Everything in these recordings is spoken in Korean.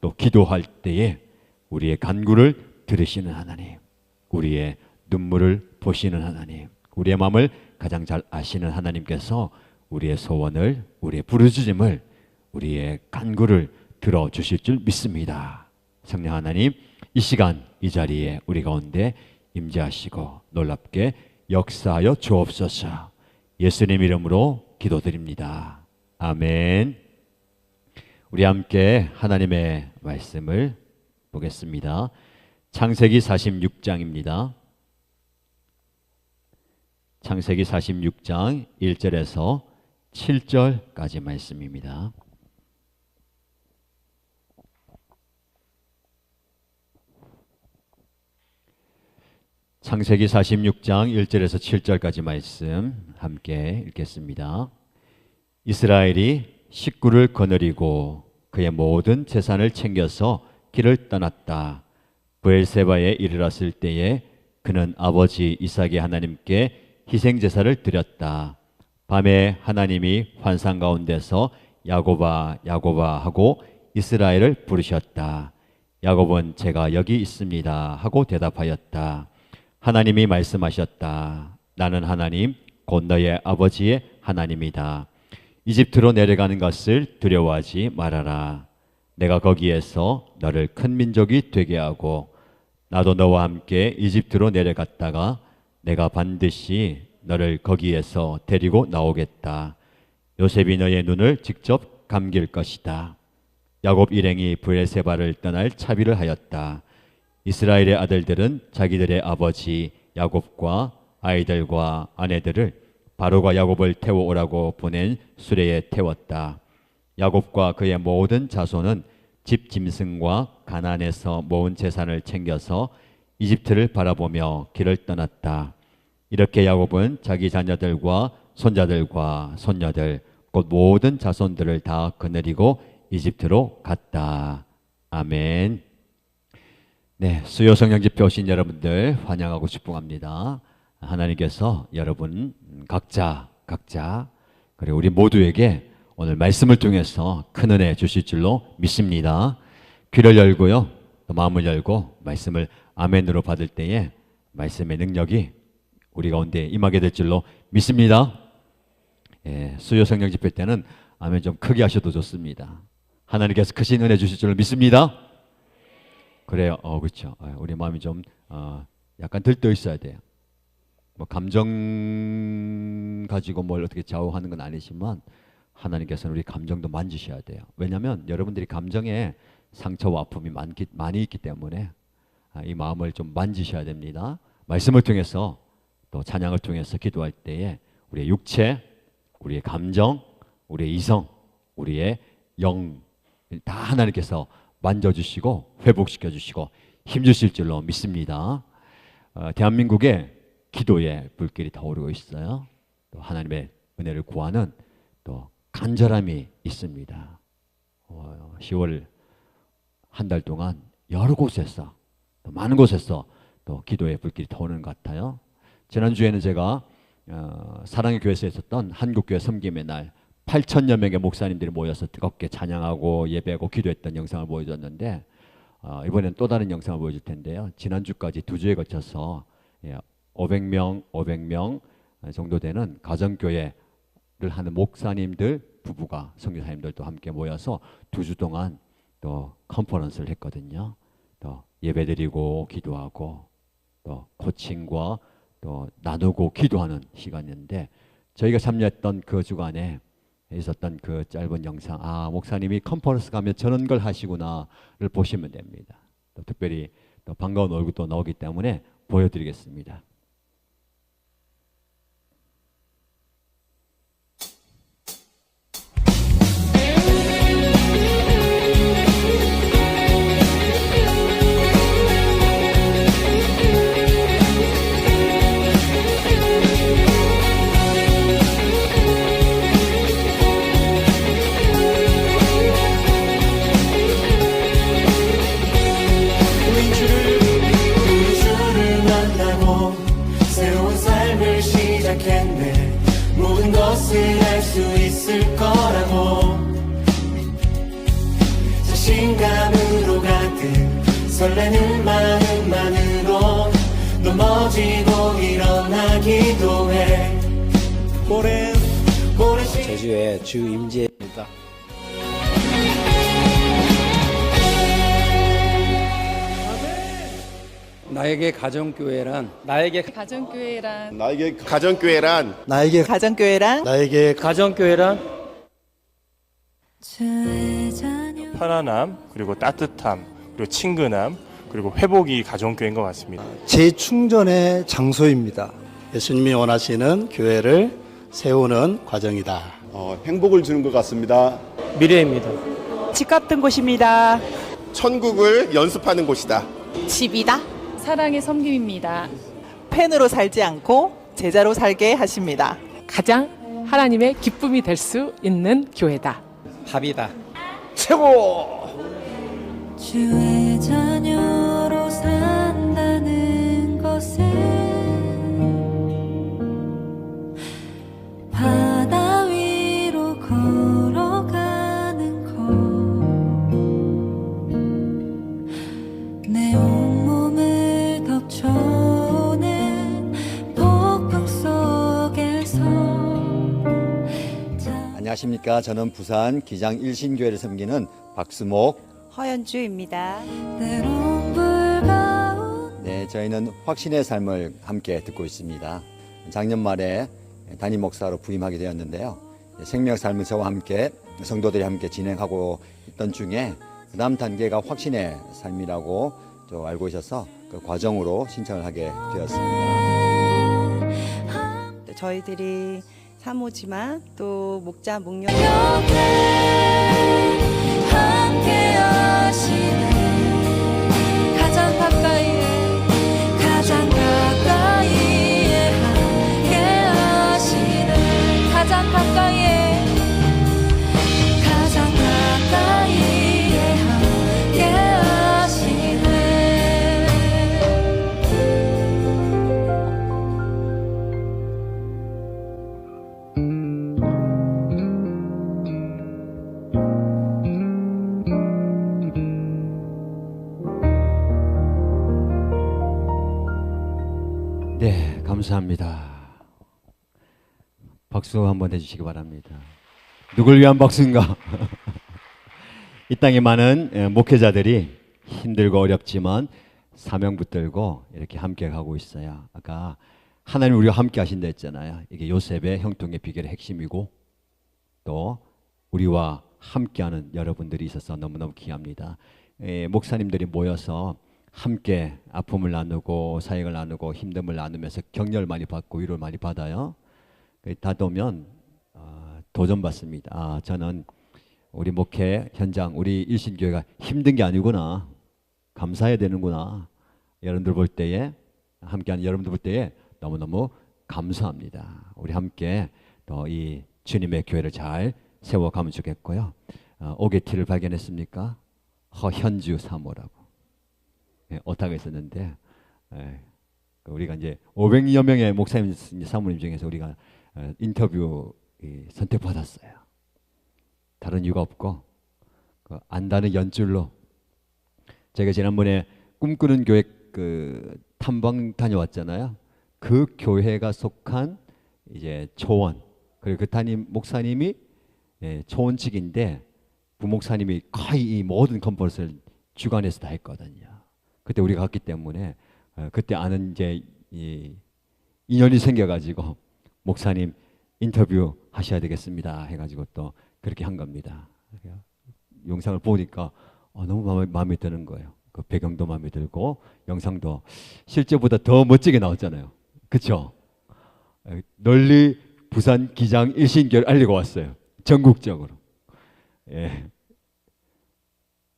또 기도할 때에 우리의 간구를 들으시는 하나님, 우리의 눈물을 보시는 하나님, 우리의 마음을 가장 잘 아시는 하나님께서 우리의 소원을, 우리의 부르짖음을, 우리의 간구를 들어주실 줄 믿습니다. 성령 하나님, 이 시간 이 자리에 우리 가운데 임재하시고 놀랍게 역사하여 주옵소서. 예수님 이름으로 기도드립니다. 아멘. 우리 함께 하나님의 말씀을 보겠습니다. 창세기 46장입니다. 창세기 46장 1절에서 7절까지 말씀입니다. 창세기 46장 1절에서 7절까지 말씀 함께 읽겠습니다. 이스라엘이 식구를 거느리고 그의 모든 재산을 챙겨서 길을 떠났다. 브엘세바에 이르렀을 때에 그는 아버지 이삭의 하나님께 희생제사를 드렸다. 밤에 하나님이 환상 가운데서 야곱아 야곱아 하고 이스라엘을 부르셨다. 야곱은 제가 여기 있습니다 하고 대답하였다. 하나님이 말씀하셨다. 나는 하나님 곧 너의 아버지의 하나님이다. 이집트로 내려가는 것을 두려워하지 말아라. 내가 거기에서 너를 큰 민족이 되게 하고 나도 너와 함께 이집트로 내려갔다가 내가 반드시 너를 거기에서 데리고 나오겠다. 요셉이 너의 눈을 직접 감길 것이다. 야곱 일행이 브엘세바를 떠날 차비를 하였다. 이스라엘의 아들들은 자기들의 아버지 야곱과 아이들과 아내들을 바로가 야곱을 태워오라고 보낸 수레에 태웠다. 야곱과 그의 모든 자손은 집 짐승과 가나안에서 모은 재산을 챙겨서 이집트를 바라보며 길을 떠났다. 이렇게 야곱은 자기 자녀들과 손자들과 손녀들 곧 모든 자손들을 다 거느리고 이집트로 갔다. 아멘. 네, 수요 성령 집회 오신 여러분들 환영하고 축복합니다. 하나님께서 여러분 각자 그리고 우리 모두에게 오늘 말씀을 통해서 큰 은혜 주실 줄로 믿습니다. 귀를 열고요, 또 마음을 열고 말씀을 아멘으로 받을 때에 말씀의 능력이 우리 가운데 임하게 될 줄로 믿습니다. 예, 수요 성령 집회 때는 아멘 좀 크게 하셔도 좋습니다. 하나님께서 크신 은혜 주실 줄로 믿습니다. 그래요. 그렇죠. 우리 마음이 좀 약간 들떠 있어야 돼요. 뭐 감정 가지고 뭘 어떻게 좌우하는 건 아니지만 하나님께서는 우리 감정도 만지셔야 돼요. 왜냐하면 여러분들이 감정에 상처와 아픔이 많이 있기 때문에 이 마음을 좀 만지셔야 됩니다. 말씀을 통해서 또 찬양을 통해서 기도할 때에 우리의 육체, 우리의 감정, 우리의 이성, 우리의 영 다 하나님께서 만져주시고 회복시켜주시고 힘주실 줄로 믿습니다. 대한민국에 기도의 불길이 타오르고 있어요. 또 하나님의 은혜를 구하는 또 간절함이 있습니다. 10월 한 달 동안 여러 곳에서 또 많은 곳에서 또 기도의 불길이 타오르는 것 같아요. 지난주에는 제가 사랑의 교회에서 있었던 한국교회 섬김의 날 8,000여 명의 목사님들이 모여서 뜨겁게 찬양하고 예배하고 기도했던 영상을 보여줬는데 이번엔 또 다른 영상을 보여줄 텐데요. 지난주까지 2주에 걸쳐서 500명 정도 되는 가정교회를 하는 목사님들 부부가 선교사님들도 함께 모여서 2주 동안 또 컨퍼런스를 했거든요. 또 예배드리고 기도하고 또 코칭과 또 나누고 기도하는 시간이었는데 저희가 참여했던 그 주간에 있었던 그 짧은 영상, 목사님이 컨퍼런스 가면 저런 걸 하시구나를 보시면 됩니다. 또 특별히 또 반가운 얼굴도 나오기 때문에 보여드리겠습니다. 우리 주를 만나고 설레는 마음만으로 넘어지고 일어나기도 해. 오랜 제주의 주 임재입니다. 나에게 가정교회란 나에게 가정교회란 나에게 가정교회란 나에게 가정교회란 나에게 가정교회란 편안함, 그리고 따뜻함, 그리고 친근함, 그리고 회복이 가정교회인 것 같습니다. 재충전의 장소입니다. 예수님이 원하시는 교회를 세우는 과정이다. 행복을 주는 것 같습니다. 미래입니다. 집 같은 곳입니다. 천국을 연습하는 곳이다. 집이다. 사랑의 섬김입니다. 팬으로 살지 않고 제자로 살게 하십니다. 가장 하나님의 기쁨이 될 수 있는 교회다. 합이다. 최고! 주의 자녀로 산다는 것은 바다 위로 걸어가는 것, 내 온몸을 덮쳐오는 폭풍 속에서. 안녕하십니까. 저는 부산 기장 일신교회를 섬기는 박수목 허연주입니다. 때론 불가운 네, 저희는 확신의 삶을 함께 듣고 있습니다. 작년 말에 담임 목사로 부임하게 되었는데요. 생명 삶을 저와 함께 성도들이 함께 진행하고 있던 중에 그 다음 단계가 확신의 삶이라고 또 알고 있어서 그 과정으로 신청을 하게 되었습니다. 저희들이 사모지만 또 목자 목녀 함께 하시네. 가장 가까이에 함께 하시네. 가장 가까이에 함께 하시네. 네, 감사합니다. 박수 한번 해주시기 바랍니다. 누굴 위한 박수인가? 이 땅에 많은 목회자들이 힘들고 어렵지만 사명 붙들고 이렇게 함께 가고 있어요. 아까 하나님 우리와 함께 하신다 했잖아요. 이게 요셉의 형통의 비결의 핵심이고 또 우리와 함께하는 여러분들이 있어서 너무너무 귀합니다. 목사님들이 모여서 함께 아픔을 나누고 사역을 나누고 힘듦을 나누면서 격려를 많이 받고 위로를 많이 받아요. 다도면 도전받습니다. 저는 우리 목회 현장 우리 일신교회가 힘든 게 아니구나, 감사해야 되는구나. 여러분들 볼 때에 함께하는 여러분들 볼 때에 너무너무 감사합니다. 우리 함께 또 이 주님의 교회를 잘 세워가면 좋겠고요. 오게티를 발견했습니까? 허현주 사모라고 오타가 있었는데 우리가 이제 500여 명의 목사님 사모님 중에서 우리가 인터뷰 선택받았어요. 다른 이유가 없고 안다는 연줄로 제가 지난번에 꿈꾸는 교회 그 탐방 다녀왔잖아요. 그 교회가 속한 이제 초원, 그리고 그 담임 목사님이 초원 측인데 부목사님이 거의 이 모든 컨퍼런스를 주관해서 다 했거든요. 그때 우리가 갔기 때문에 그때 아는 이제 인연이 생겨가지고 목사님 인터뷰 하셔야 되겠습니다 해가지고 또 그렇게 한 겁니다. 영상을 보니까 너무 마음에 드는 거예요. 그 배경도 마음에 들고 영상도 실제보다 더 멋지게 나왔잖아요. 그렇죠? 널리 부산 기장 일신교를 알리고 왔어요. 전국적으로.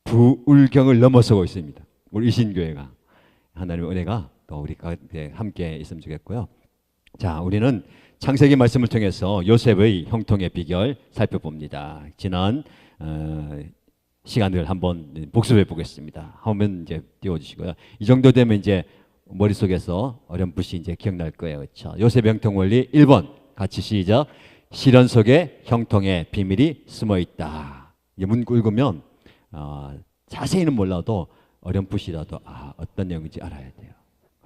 부울경을 넘어서고 있습니다. 우리 일신교회가. 하나님의 은혜가 또 우리가 함께 있으면 좋겠고요. 자, 우리는 창세기 말씀을 통해서 요셉의 형통의 비결 살펴봅니다. 지난 시간을 한번 복습해 보겠습니다. 화면 이제 띄워주시고요. 이 정도 되면 이제 머릿속에서 어렴풋이 이제 기억날 거예요. 그렇죠? 요셉 형통 원리 1번 같이 시작. 시련 속에 형통의 비밀이 숨어 있다. 이 문 읽으면 자세히는 몰라도 어렴풋이라도 어떤 내용인지 알아야 돼요.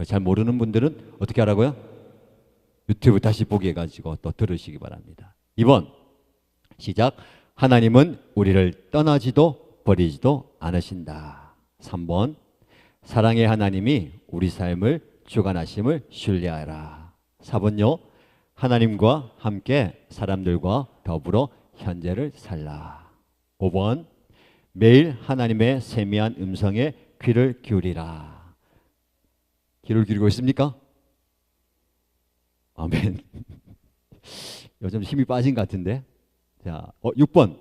잘 모르는 분들은 어떻게 하라고요? 유튜브 다시 보기 해가지고 또 들으시기 바랍니다. 2번 시작. 하나님은 우리를 떠나지도 버리지도 않으신다. 3번 사랑의 하나님이 우리 삶을 주관하심을 신뢰하라. 4번요. 하나님과 함께 사람들과 더불어 현재를 살라. 5번 매일 하나님의 세미한 음성에 귀를 기울이라. 귀를 기울이고 있습니까? 아멘. 요즘 힘이 빠진 것 같은데. 자, 6번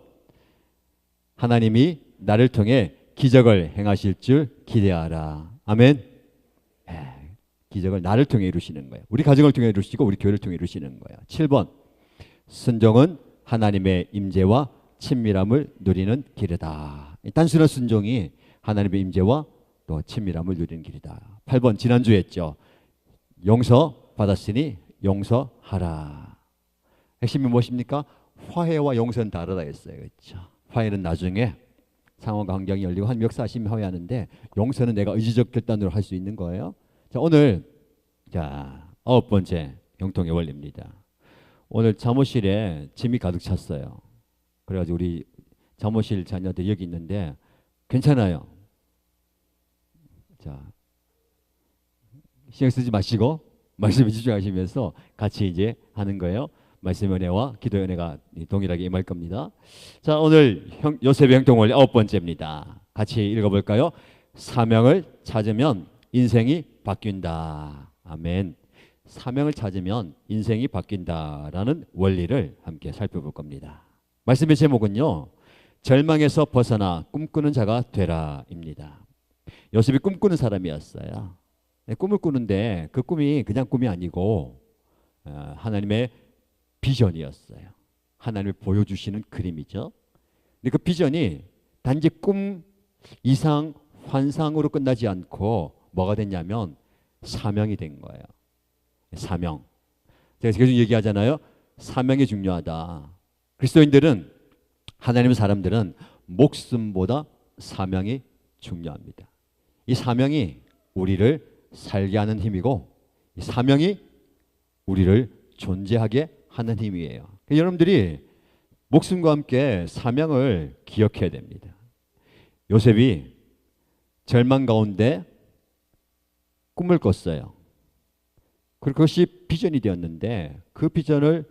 하나님이 나를 통해 기적을 행하실 줄 기대하라. 아멘. 기적을 나를 통해 이루시는 거예요. 우리 가정을 통해 이루시고 우리 교회를 통해 이루시는 거예요. 7번 순종은 하나님의 임재와 친밀함을 누리는 길이다. 단순한 순종이 하나님의 임재와 또 친밀함을 누리는 길이다. 8번 지난주에 했죠. 용서 받았으니 용서하라. 핵심이 무엇입니까? 화해와 용서는 다르다 했어요. 그렇죠? 화해는 나중에 상황과 환경이 열리고 한 역사심이 화해하는데 용서는 내가 의지적 결단으로 할 수 있는 거예요. 자, 오늘 9번째 형통의 원리입니다. 오늘 잠옷실에 짐이 가득 찼어요. 그래가지고 우리 잠옷실 자녀들 여기 있는데 괜찮아요. 자, 신경 쓰지 마시고 말씀에 집중하시면서 같이 이제 하는 거예요. 말씀 은혜와 기도 은혜가 동일하게 임할 겁니다. 자, 오늘 요셉의 형통원리 9번째입니다. 같이 읽어볼까요? 사명을 찾으면 인생이 바뀐다. 아멘. 사명을 찾으면 인생이 바뀐다라는 원리를 함께 살펴볼 겁니다. 말씀의 제목은요. 절망에서 벗어나 꿈꾸는 자가 되라입니다. 요셉이 꿈꾸는 사람이었어요. 꿈을 꾸는데 그 꿈이 그냥 꿈이 아니고 하나님의 비전이었어요. 하나님이 보여주시는 그림이죠. 근데 그 비전이 단지 꿈 이상 환상으로 끝나지 않고 뭐가 됐냐면 사명이 된 거예요. 사명. 제가 계속 얘기하잖아요. 사명이 중요하다. 그리스도인들은 하나님의 사람들은 목숨보다 사명이 중요합니다. 이 사명이 우리를 살게 하는 힘이고 이 사명이 우리를 존재하게 하는 힘이에요. 여러분들이 목숨과 함께 사명을 기억해야 됩니다. 요셉이 절망 가운데 꿈을 꿨어요. 그리고 그것이 비전이 되었는데 그 비전을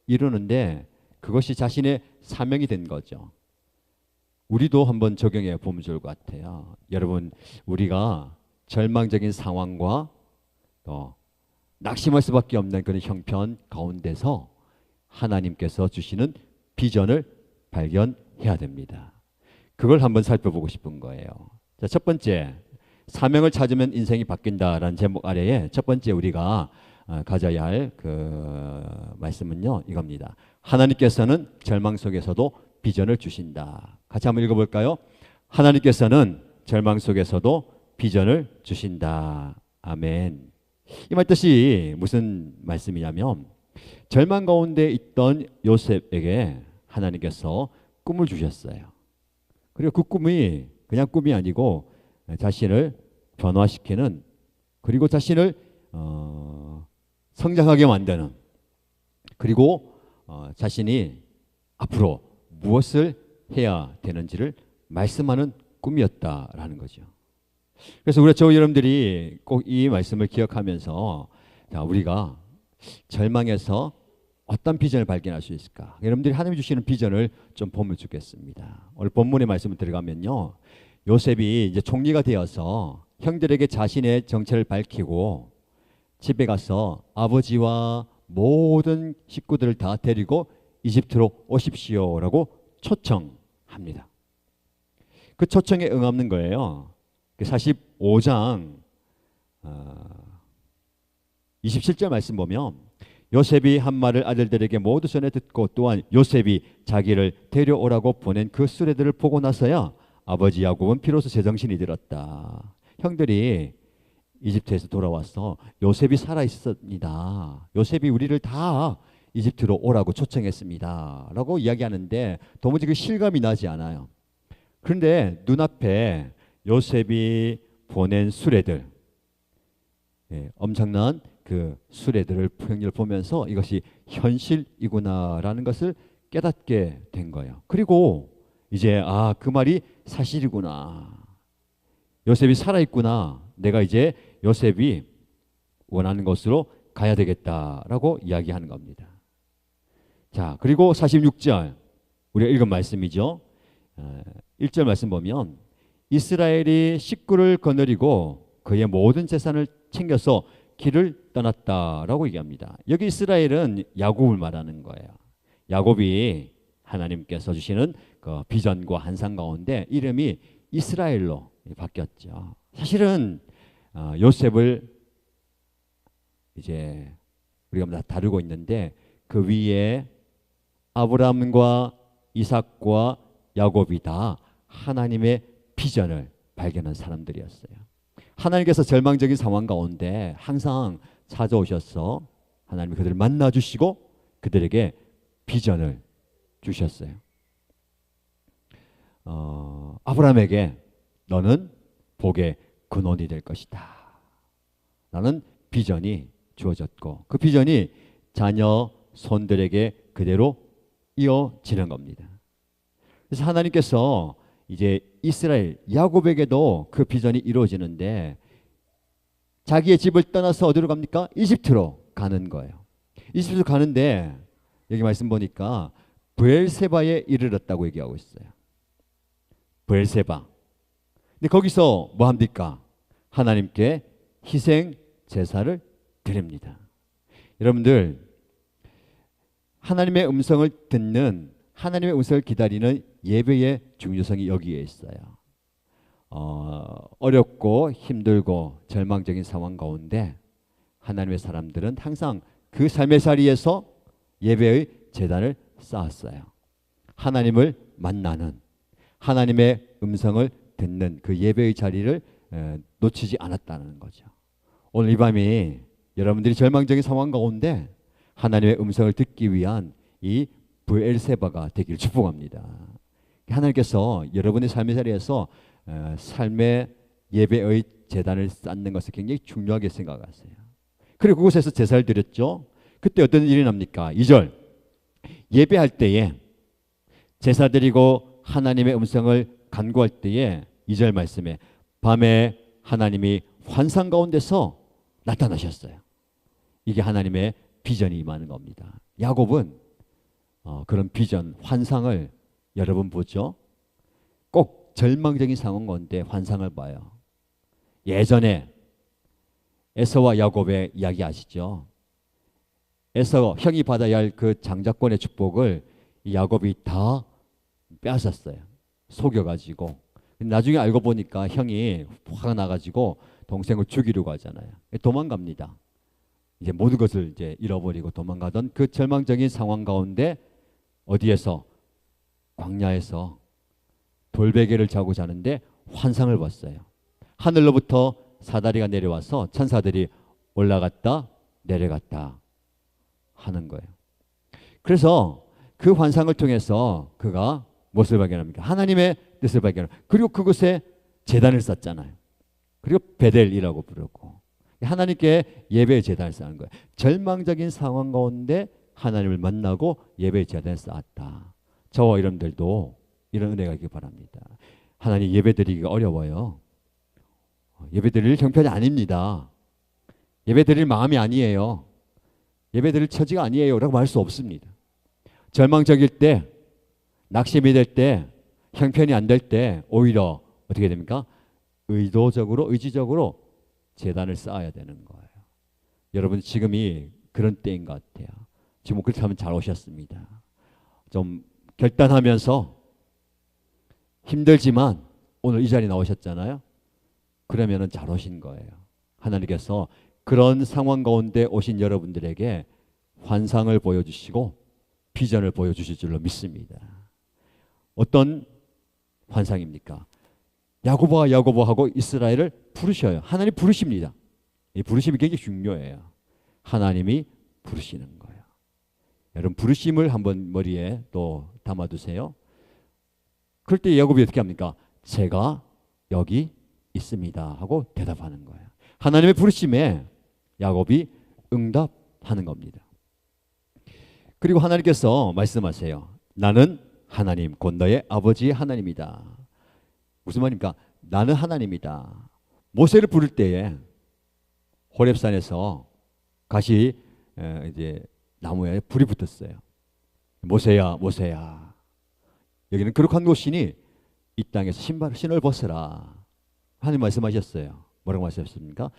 이루는데 그것이 자신의 사명이 된 거죠. 우리도 한번 적용해 보면 좋을 것 같아요. 여러분, 우리가 절망적인 상황과 또 낙심할 수밖에 없는 그런 형편 가운데서 하나님께서 주시는 비전을 발견해야 됩니다. 그걸 한번 살펴보고 싶은 거예요. 자, 첫 번째, 사명을 찾으면 인생이 바뀐다라는 제목 아래에 첫 번째 우리가 가져야 할 그 말씀은요, 이겁니다. 하나님께서는 절망 속에서도 비전을 주신다. 같이 한번 읽어볼까요? 하나님께서는 절망 속에서도 비전을 주신다. 아멘. 이 말 뜻이 무슨 말씀이냐면 절망 가운데 있던 요셉에게 하나님께서 꿈을 주셨어요. 그리고 그 꿈이 그냥 꿈이 아니고 자신을 변화시키는 그리고 자신을 성장하게 만드는 그리고 자신이 앞으로 무엇을 해야 되는지를 말씀하는 꿈이었다라는 거죠. 그래서 저와 여러분들이 꼭 이 말씀을 기억하면서 우리가 절망에서 어떤 비전을 발견할 수 있을까? 여러분들이 하나님이 주시는 비전을 좀 보면 좋겠습니다. 오늘 본문의 말씀을 들어가면요. 요셉이 이제 총리가 되어서 형들에게 자신의 정체를 밝히고 집에 가서 아버지와 모든 식구들을 다 데리고 이집트로 오십시오라고 초청합니다. 그 초청에 응하는 거예요. 45장 27절 말씀 보면 요셉이 한 말을 아들들에게 모두 전해 듣고 또한 요셉이 자기를 데려오라고 보낸 그 수레들을 보고 나서야 아버지 야곱은 비로소 제정신이 들었다. 형들이 이집트에서 돌아와서 요셉이 살아 있습니다. 요셉이 우리를 다 이집트로 오라고 초청했습니다. 라고 이야기하는데 도무지 그 실감이 나지 않아요. 그런데 눈앞에 요셉이 보낸 수레들, 엄청난 그 수레들을 풍경을 보면서 이것이 현실이구나라는 것을 깨닫게 된 거예요. 그리고 이제 그 말이 사실이구나. 요셉이 살아있구나. 내가 이제 요셉이 원하는 곳으로 가야 되겠다라고 이야기하는 겁니다. 자, 그리고 46절 우리가 읽은 말씀이죠. 1절 말씀 보면 이스라엘이 식구를 거느리고 그의 모든 재산을 챙겨서 길을 떠났다라고 얘기합니다. 여기 이스라엘은 야곱을 말하는 거예요. 야곱이 하나님께서 주시는 그 비전과 환상 가운데 이름이 이스라엘로 바뀌었죠. 사실은 요셉을 이제 우리가 다 다루고 있는데 그 위에 아브라함과 이삭과 야곱이 다 하나님의 비전을 발견한 사람들이었어요. 하나님께서 절망적인 상황 가운데 항상 찾아오셔서 하나님이 그들을 만나주시고 그들에게 비전을 주셨어요. 아브라함에게 너는 복의 근원이 될 것이다 라는 비전이 주어졌고 그 비전이 자녀 손들에게 그대로 이어지는 겁니다. 그래서 하나님께서 이제 이스라엘 야곱에게도 그 비전이 이루어지는데 자기의 집을 떠나서 어디로 갑니까? 이집트로 가는 거예요. 이집트로 가는데 여기 말씀 보니까 브엘세바에 이르렀다고 얘기하고 있어요. 브엘세바. 근데 거기서 뭐 합니까? 하나님께 희생 제사를 드립니다. 여러분들 하나님의 음성을 듣는 하나님의 음성을 기다리는 예배의 중요성이 여기에 있어요. 어렵고 힘들고 절망적인 상황 가운데 하나님의 사람들은 항상 그 삶의 자리에서 예배의 제단을 쌓았어요. 하나님을 만나는 하나님의 음성을 듣는 그 예배의 자리를 놓치지 않았다는 거죠. 오늘 이 밤이 여러분들이 절망적인 상황 가운데 하나님의 음성을 듣기 위한 이 브엘세바가 되기를 축복합니다. 하나님께서 여러분의 삶의 자리에서 삶의 예배의 제단을 쌓는 것을 굉장히 중요하게 생각하세요. 그리고 그곳에서 제사를 드렸죠. 그때 어떤 일이 납니까? 2절 예배할 때에 제사 드리고 하나님의 음성을 간구할 때에 2절 말씀에 밤에 하나님이 환상 가운데서 나타나셨어요. 이게 하나님의 비전이 임하는 겁니다. 야곱은 그런 비전, 환상을 여러 번 보죠. 꼭 절망적인 상황 가운데 환상을 봐요. 예전에 에서와 야곱의 이야기 아시죠? 에서 형이 받아야 할 그 장자권의 축복을 야곱이 다 빼앗았어요. 속여가지고. 나중에 알고 보니까 형이 화가 나가지고 동생을 죽이려고 하잖아요. 도망갑니다. 이제 모든 것을 이제 잃어버리고 도망가던 그 절망적인 상황 가운데 어디에서 광야에서 돌베개를 자고 자는데 환상을 봤어요. 하늘로부터 사다리가 내려와서 천사들이 올라갔다 내려갔다 하는 거예요. 그래서 그 환상을 통해서 그가 무엇을 발견합니까? 하나님의 뜻을 발견합니다. 그리고 그곳에 제단을 쌓잖아요. 그리고 베델이라고 부르고 하나님께 예배의 제단을 쌓는 거예요. 절망적인 상황 가운데 하나님을 만나고 예배의 제단을 쌓았다. 저와 여러분들도 이런 은혜가 있길 바랍니다. 하나님 예배 드리기가 어려워요. 예배 드릴 형편이 아닙니다. 예배 드릴 마음이 아니에요. 예배 드릴 처지가 아니에요 라고 말 수 없습니다. 절망적일 때, 낙심이 될 때, 형편이 안 될 때 오히려 어떻게 됩니까? 의도적으로 의지적으로 제단을 쌓아야 되는 거예요. 여러분 지금이 그런 때인 것 같아요. 지금 그렇게 하면 잘 오셨습니다. 좀 결단하면서 힘들지만 오늘 이 자리에 나오셨잖아요. 그러면은 잘 오신 거예요. 하나님께서 그런 상황 가운데 오신 여러분들에게 환상을 보여주시고 비전을 보여주실 줄로 믿습니다. 어떤 환상입니까? 야고보와 야고보하고 이스라엘을 부르셔요. 하나님 부르십니다. 이 부르심이 굉장히 중요해요. 하나님이 부르시는 거예요. 여러분 부르심을 한번 머리에 또 담아두세요. 그럴 때 야곱이 어떻게 합니까? 제가 여기 있습니다 하고 대답하는 거예요. 하나님의 부르심에 야곱이 응답하는 겁니다. 그리고 하나님께서 말씀하세요. 나는 하나님 곧 너의 아버지 하나님이다. 무슨 말입니까? 나는 하나님이다. 모세를 부를 때에 호렙산에서 가시 이제 나무에 불이 붙었어요. 모세야 모세야 여기는 거룩한 곳이니 이 땅에서 신을 벗어라. 하나님 말씀하셨어요. 뭐라고 말씀하셨습니까?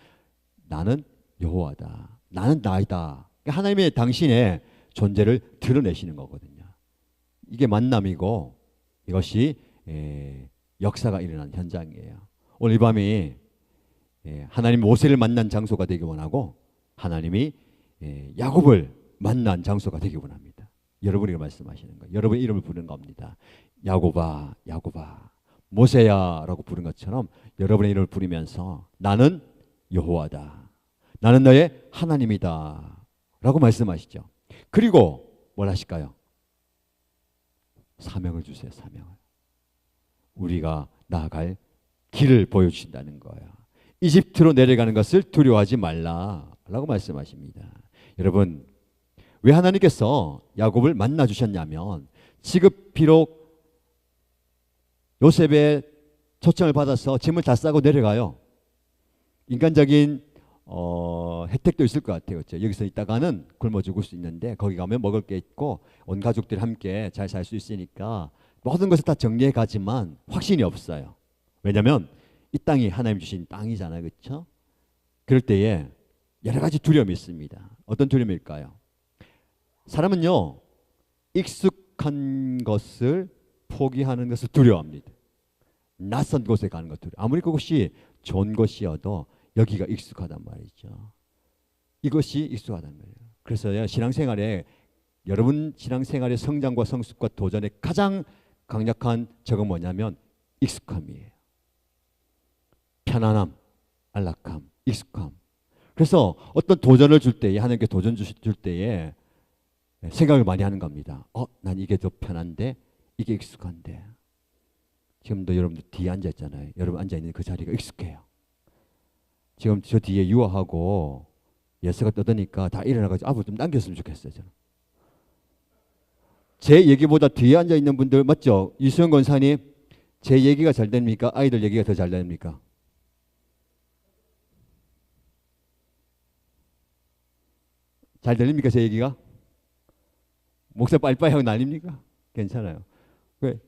나는 여호와다. 나는 나이다. 하나님의 당신의 존재를 드러내시는 거거든요. 이게 만남이고 이것이 역사가 일어난 현장이에요. 오늘 이 밤이 하나님 모세를 만난 장소가 되기 원하고 하나님이 야곱을 만난 장소가 되기 원합니다. 여러분에게 말씀하시는 거예요. 여러분의 이름을 부르는 겁니다. 야곱아 야곱아 모세야 라고 부른 것처럼 여러분의 이름을 부르면서 나는 여호와다. 나는 너의 하나님이다 라고 말씀하시죠. 그리고 뭘 하실까요? 사명을 주세요. 사명을. 우리가 나아갈 길을 보여주신다는 거예요. 이집트로 내려가는 것을 두려워하지 말라라고 말씀하십니다. 여러분 왜 하나님께서 야곱을 만나 주셨냐면 지금 비록 요셉의 초청을 받아서 짐을 다 싸고 내려가요. 인간적인 혜택도 있을 것 같아요. 그렇죠? 여기서 있다가는 굶어 죽을 수 있는데 거기 가면 먹을 게 있고 온 가족들이 함께 잘 살 수 있으니까 모든 것을 다 정리해 가지만 확신이 없어요. 왜냐하면 이 땅이 하나님 주신 땅이잖아요. 그렇죠? 그럴 때에 여러 가지 두려움이 있습니다. 어떤 두려움일까요? 사람은요 익숙한 것을 포기하는 것을 두려워합니다. 낯선 곳에 가는 것 두려워. 아무리 그곳이 좋은 곳이어도 여기가 익숙하단 말이죠. 이것이 익숙하단 말이에요. 그래서 신앙생활에 여러분 신앙생활의 성장과 성숙과 도전의 가장 강력한 적은 뭐냐면 익숙함이에요. 편안함, 안락함, 익숙함. 그래서 어떤 도전을 줄 때에 하나님께 도전 줄 때에 생각을 많이 하는 겁니다. 난 이게 더 편한데 이게 익숙한데. 지금도 여러분들 뒤에 앉아 있잖아요. 여러분 앉아 있는 그 자리가 익숙해요. 지금 저 뒤에 유아하고 예스가 떠드니까 다 일어나가지고 앞으로 좀 당겼으면 좋겠어요. 저는. 제 얘기보다 뒤에 앉아 있는 분들 맞죠? 이수영 권사님 제 얘기가 잘 됩니까? 아이들 얘기가 더 잘 됩니까? 잘 들립니까? 제 얘기가? 목소리 빨리빨리 하고 난립니까? 괜찮아요.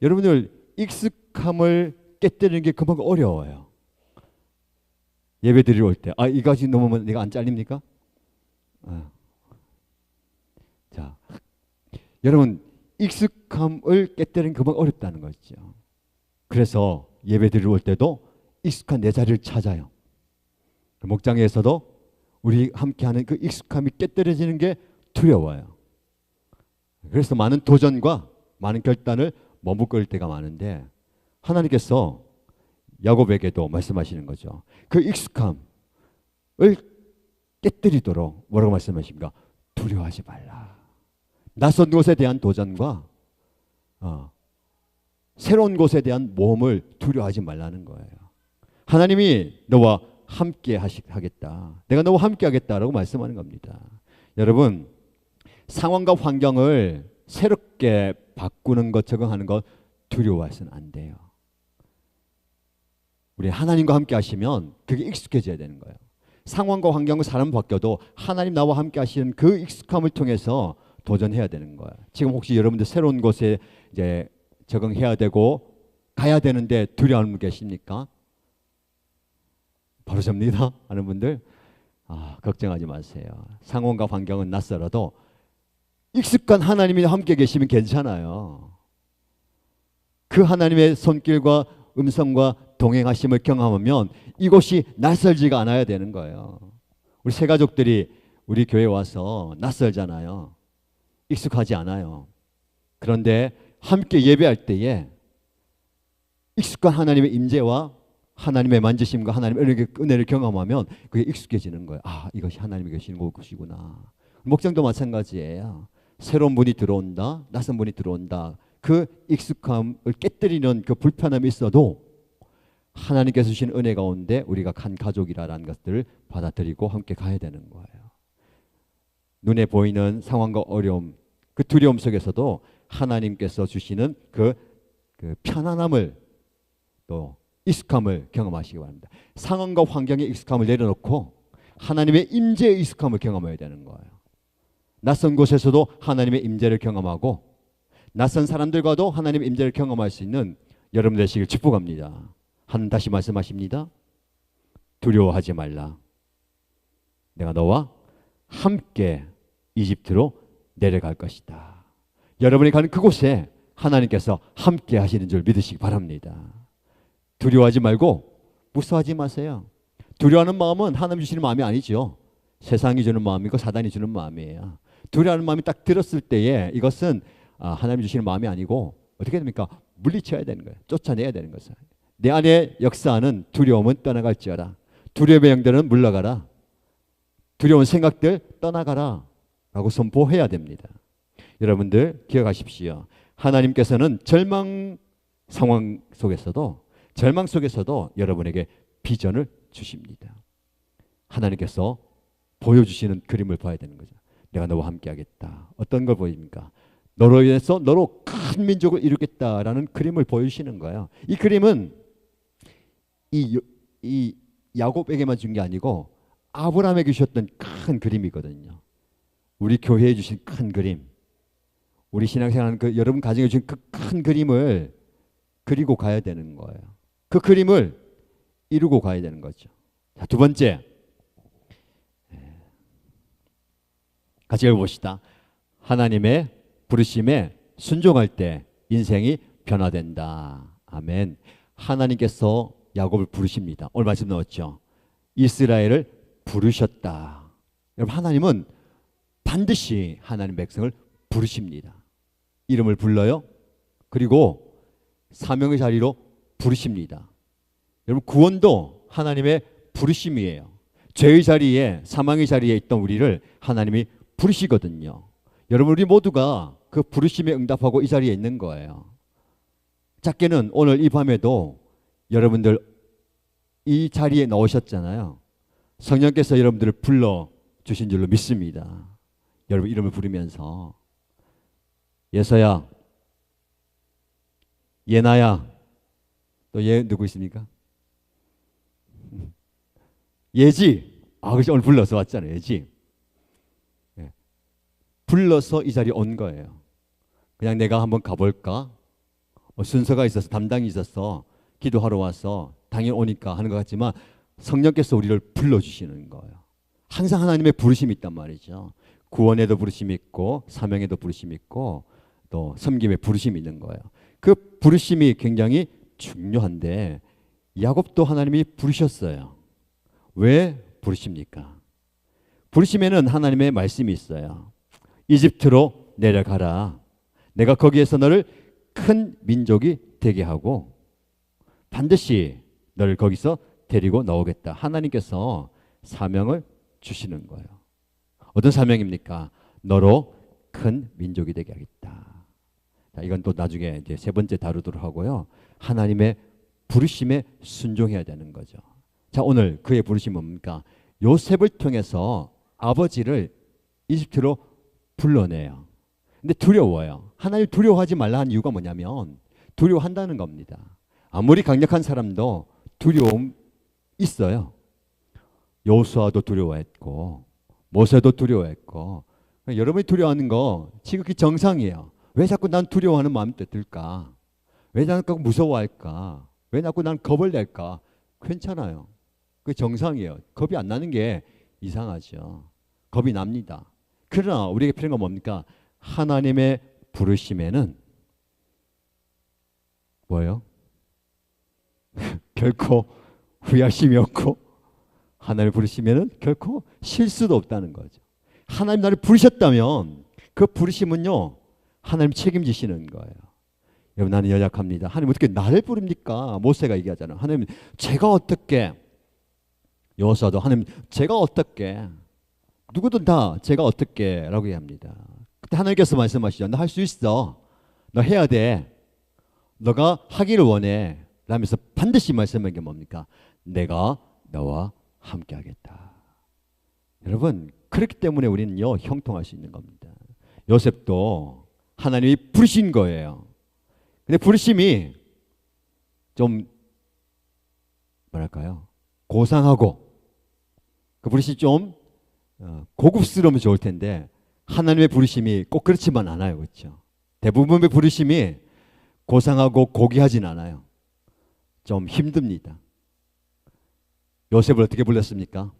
여러분들 익숙함을 깨뜨리는 게 그만큼 어려워요. 예배 드리러 올 때 이까지 넘으면 내가 안 잘립니까? 자, 여러분 익숙함을 깨뜨리는 게 그만큼 어렵다는 거죠. 그래서 예배 드리러 올 때도 익숙한 내 자리를 찾아요. 목장에서도 우리 함께하는 그 익숙함이 깨뜨려지는 게 두려워요. 그래서 많은 도전과 많은 결단을 머뭇거릴 때가 많은데 하나님께서 야곱에게도 말씀하시는 거죠. 그 익숙함을 깨뜨리도록 뭐라고 말씀하십니까? 두려워하지 말라. 낯선 곳에 대한 도전과 새로운 곳에 대한 모험을 두려워하지 말라는 거예요. 하나님이 너와 함께 하겠다. 내가 너와 함께 하겠다라고 말씀하는 겁니다. 여러분 상황과 환경을 새롭게 바꾸는 것, 적응하는 것 두려워해서는 안 돼요. 우리 하나님과 함께 하시면 그게 익숙해져야 되는 거예요. 상황과 환경과 사람 바뀌어도 하나님 나와 함께 하시는 그 익숙함을 통해서 도전해야 되는 거예요. 지금 혹시 여러분들 새로운 곳에 이제 적응해야 되고 가야 되는데 두려워하는 분 계십니까? 바로 접니다 하는 분들 걱정하지 마세요. 상황과 환경은 낯설어도 익숙한 하나님이 함께 계시면 괜찮아요. 그 하나님의 손길과 음성과 동행하심을 경험하면 이곳이 낯설지가 않아야 되는 거예요. 우리 새 가족들이 우리 교회에 와서 낯설잖아요. 익숙하지 않아요. 그런데 함께 예배할 때에 익숙한 하나님의 임재와 하나님의 만지심과 하나님의 은혜를 경험하면 그게 익숙해지는 거예요. 이것이 하나님이 계시는 곳이구나. 목장도 마찬가지예요. 새로운 분이 들어온다, 낯선 분이 들어온다. 그 익숙함을 깨뜨리는 그 불편함이 있어도 하나님께서 주신 은혜 가운데 우리가 한 가족이라는 것들을 받아들이고 함께 가야 되는 거예요. 눈에 보이는 상황과 어려움, 그 두려움 속에서도 하나님께서 주시는 그 편안함을 또 익숙함을 경험하시기 바랍니다. 상황과 환경의 익숙함을 내려놓고 하나님의 임재의 익숙함을 경험해야 되는 거예요. 낯선 곳에서도 하나님의 임재를 경험하고 낯선 사람들과도 하나님의 임재를 경험할 수 있는 여러분 되시길 축복합니다. 하나님 다시 말씀하십니다. 두려워하지 말라. 내가 너와 함께 이집트로 내려갈 것이다. 여러분이 가는 그곳에 하나님께서 함께 하시는 줄 믿으시기 바랍니다. 두려워하지 말고 무서워하지 마세요. 두려워하는 마음은 하나님 주시는 마음이 아니죠. 세상이 주는 마음이고 사단이 주는 마음이에요. 두려워하는 마음이 딱 들었을 때에 이것은 하나님 주시는 마음이 아니고 어떻게 됩니까? 물리쳐야 되는 거예요. 쫓아내야 되는 것이에요. 내 안에 역사하는 두려움은 떠나갈지어다. 두려움의 영들은 물러가라. 두려운 생각들 떠나가라 라고 선포해야 됩니다. 여러분들 기억하십시오. 하나님께서는 절망 상황 속에서도 절망 속에서도 여러분에게 비전을 주십니다. 하나님께서 보여주시는 그림을 봐야 되는 거죠. 내가 너와 함께 하겠다. 어떤 걸 보입니까? 너로 인해서 너로 큰 민족을 이루겠다라는 그림을 보여주시는 거예요. 이 그림은 이 야곱에게만 준 게 아니고 아브라함에게 주셨던 큰 그림이거든요. 우리 교회에 주신 큰 그림, 우리 신앙생활하는 그 여러분 가정에 주신 그 큰 그림을 그리고 가야 되는 거예요. 그 그림을 이루고 가야 되는 거죠. 자, 두 번째, 같이 읽어봅시다. 하나님의 부르심에 순종할 때 인생이 변화된다. 아멘. 하나님께서 야곱을 부르십니다. 오늘 말씀 나왔죠. 이스라엘을 부르셨다. 여러분, 하나님은 반드시 하나님 백성을 부르십니다. 이름을 불러요. 그리고 사명의 자리로 부르십니다. 여러분, 구원도 하나님의 부르심이에요. 죄의 자리에, 사망의 자리에 있던 우리를 하나님이 부르시거든요. 여러분, 우리 모두가 그 부르심에 응답하고 이 자리에 있는 거예요. 작게는 오늘 이 밤에도 여러분들 이 자리에 넣으셨잖아요. 성령께서 여러분들을 불러주신 줄로 믿습니다. 여러분 이름을 부르면서 예서야, 예나야, 또 얘 누구 있습니까? 예지. 그렇지. 오늘 불러서 왔잖아요. 예지. 네. 불러서 이 자리에 온 거예요. 그냥 내가 한번 가볼까? 순서가 있어서 담당이 있어서 기도하러 와서 당연히 오니까 하는 것 같지만 성령께서 우리를 불러주시는 거예요. 항상 하나님의 부르심이 있단 말이죠. 구원에도 부르심이 있고 사명에도 부르심이 있고 또 섬김의 부르심이 있는 거예요. 그 부르심이 굉장히 중요한데 야곱도 하나님이 부르셨어요. 왜 부르십니까? 부르심에는 하나님의 말씀이 있어요. 이집트로 내려가라. 내가 거기에서 너를 큰 민족이 되게 하고 반드시 너를 거기서 데리고 나오겠다. 하나님께서 사명을 주시는 거예요. 어떤 사명입니까? 너로 큰 민족이 되게 하겠다. 자, 이건 또 나중에 이제 세 번째 다루도록 하고요. 하나님의 부르심에 순종해야 되는 거죠. 자, 오늘 그의 부르심은 뭡니까? 요셉을 통해서 아버지를 이집트로 불러내요. 근데 두려워요. 하나님 두려워하지 말라 한 이유가 뭐냐면 두려워한다는 겁니다. 아무리 강력한 사람도 두려움 있어요. 여호수아도 두려워했고 모세도 두려워했고 여러분이 두려워하는 거 지극히 정상이에요. 왜 자꾸 난 두려워하는 마음이 들까? 왜 자꾸 무서워할까? 왜 자꾸 난 겁을 낼까? 괜찮아요. 그 정상이에요. 겁이 안 나는 게 이상하죠. 겁이 납니다. 그러나 우리에게 필요한 건 뭡니까? 하나님의 부르심에는 뭐예요? 결코 후회하심이 없고 하나님을 부르시면은 결코 실수도 없다는 거죠. 하나님 나를 부르셨다면 그 부르심은요 하나님 책임지시는 거예요. 여러분 나는 연약합니다. 하나님 어떻게 나를 부릅니까? 모세가 얘기하잖아요. 하나님 제가 어떻게 여호수아도 하나님 제가 어떻게 누구든 다 제가 어떻게 라고 얘기합니다. 그때 하나님께서 말씀하시죠. 너 할 수 있어. 너 해야 돼. 너가 하기를 원해. 라면서 반드시 말씀한 게 뭡니까? 내가 너와 함께하겠다. 여러분, 그렇기 때문에 우리는요 형통할 수 있는 겁니다. 요셉도 하나님이 부르신 거예요. 근데 부르심이 좀 뭐랄까요? 고상하고 그 부르심이 좀 고급스러우면 좋을 텐데 하나님의 부르심이 꼭 그렇지만 않아요. 그렇죠? 대부분의 부르심이 고상하고 고귀하진 않아요. 좀 힘듭니다. 요셉을 어떻게 불렀습니까?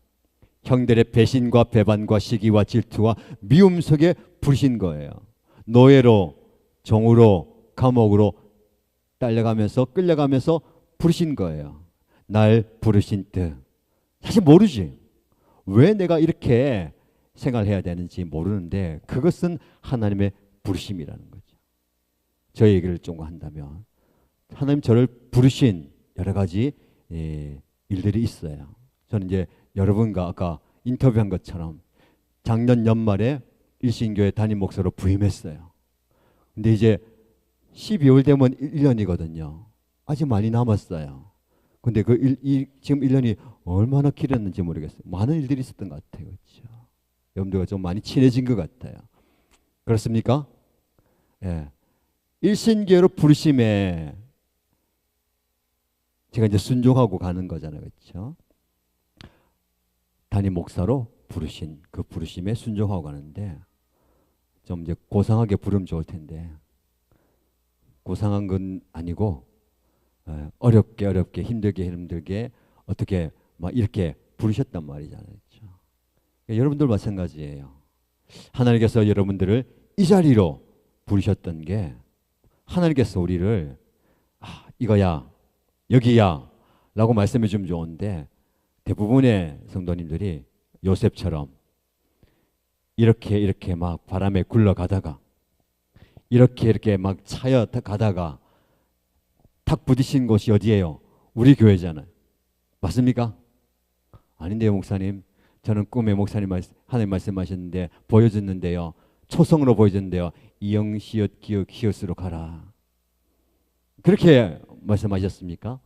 형들의 배신과 배반과 시기와 질투와 미움 속에 부르신 거예요. 노예로, 종으로, 감옥으로 딸려가면서 끌려가면서 부르신 거예요. 날 부르신 뜻. 사실 모르지. 왜 내가 이렇게 생활해야 되는지 모르는데 그것은 하나님의 부르심이라는 거죠. 저 얘기를 좀 한다면 하나님 저를 부르신 여러 가지 일들이 있어요. 저는 이제 여러분과 아까 인터뷰한 것처럼 작년 연말에 일신교회 담임 목사로 부임했어요. 근데 이제 12월 되면 1년이거든요. 아직 많이 남았어요. 근데 지금 1년이 얼마나 길었는지 모르겠어요. 많은 일들이 있었던 것 같아요. 그렇죠? 여러분들과 좀 많이 친해진 것 같아요. 그렇습니까? 예. 일신교회로 부르심에 제가 이제 순종하고 가는 거잖아요. 그렇죠? 담임 목사로 부르신 그 부르심에 순종하고 가는데 좀 이제 고상하게 부르면 좋을 텐데 고상한 건 아니고 어렵게 힘들게 어떻게 막 이렇게 부르셨단 말이잖아요. 그렇죠? 여러분들 마찬가지예요. 하나님께서 여러분들을 이 자리로 부르셨던 게 하나님께서 우리를 이거야 여기야 라고 말씀해 주면 좋은데 대부분의 성도님들이 요셉처럼 이렇게 막 바람에 굴러가다가 이렇게 막 차여 가다가 탁 부딪힌 곳이 어디예요? 우리 교회잖아요. 맞습니까? 아닌데요, 목사님. 저는 꿈에 목사님 하나님 말씀하셨는데 보여줬는데요. 초성으로 보여줬는데요. 이영 시옷 기역 히읗으로 가라. 그렇게 말씀하셨습니까?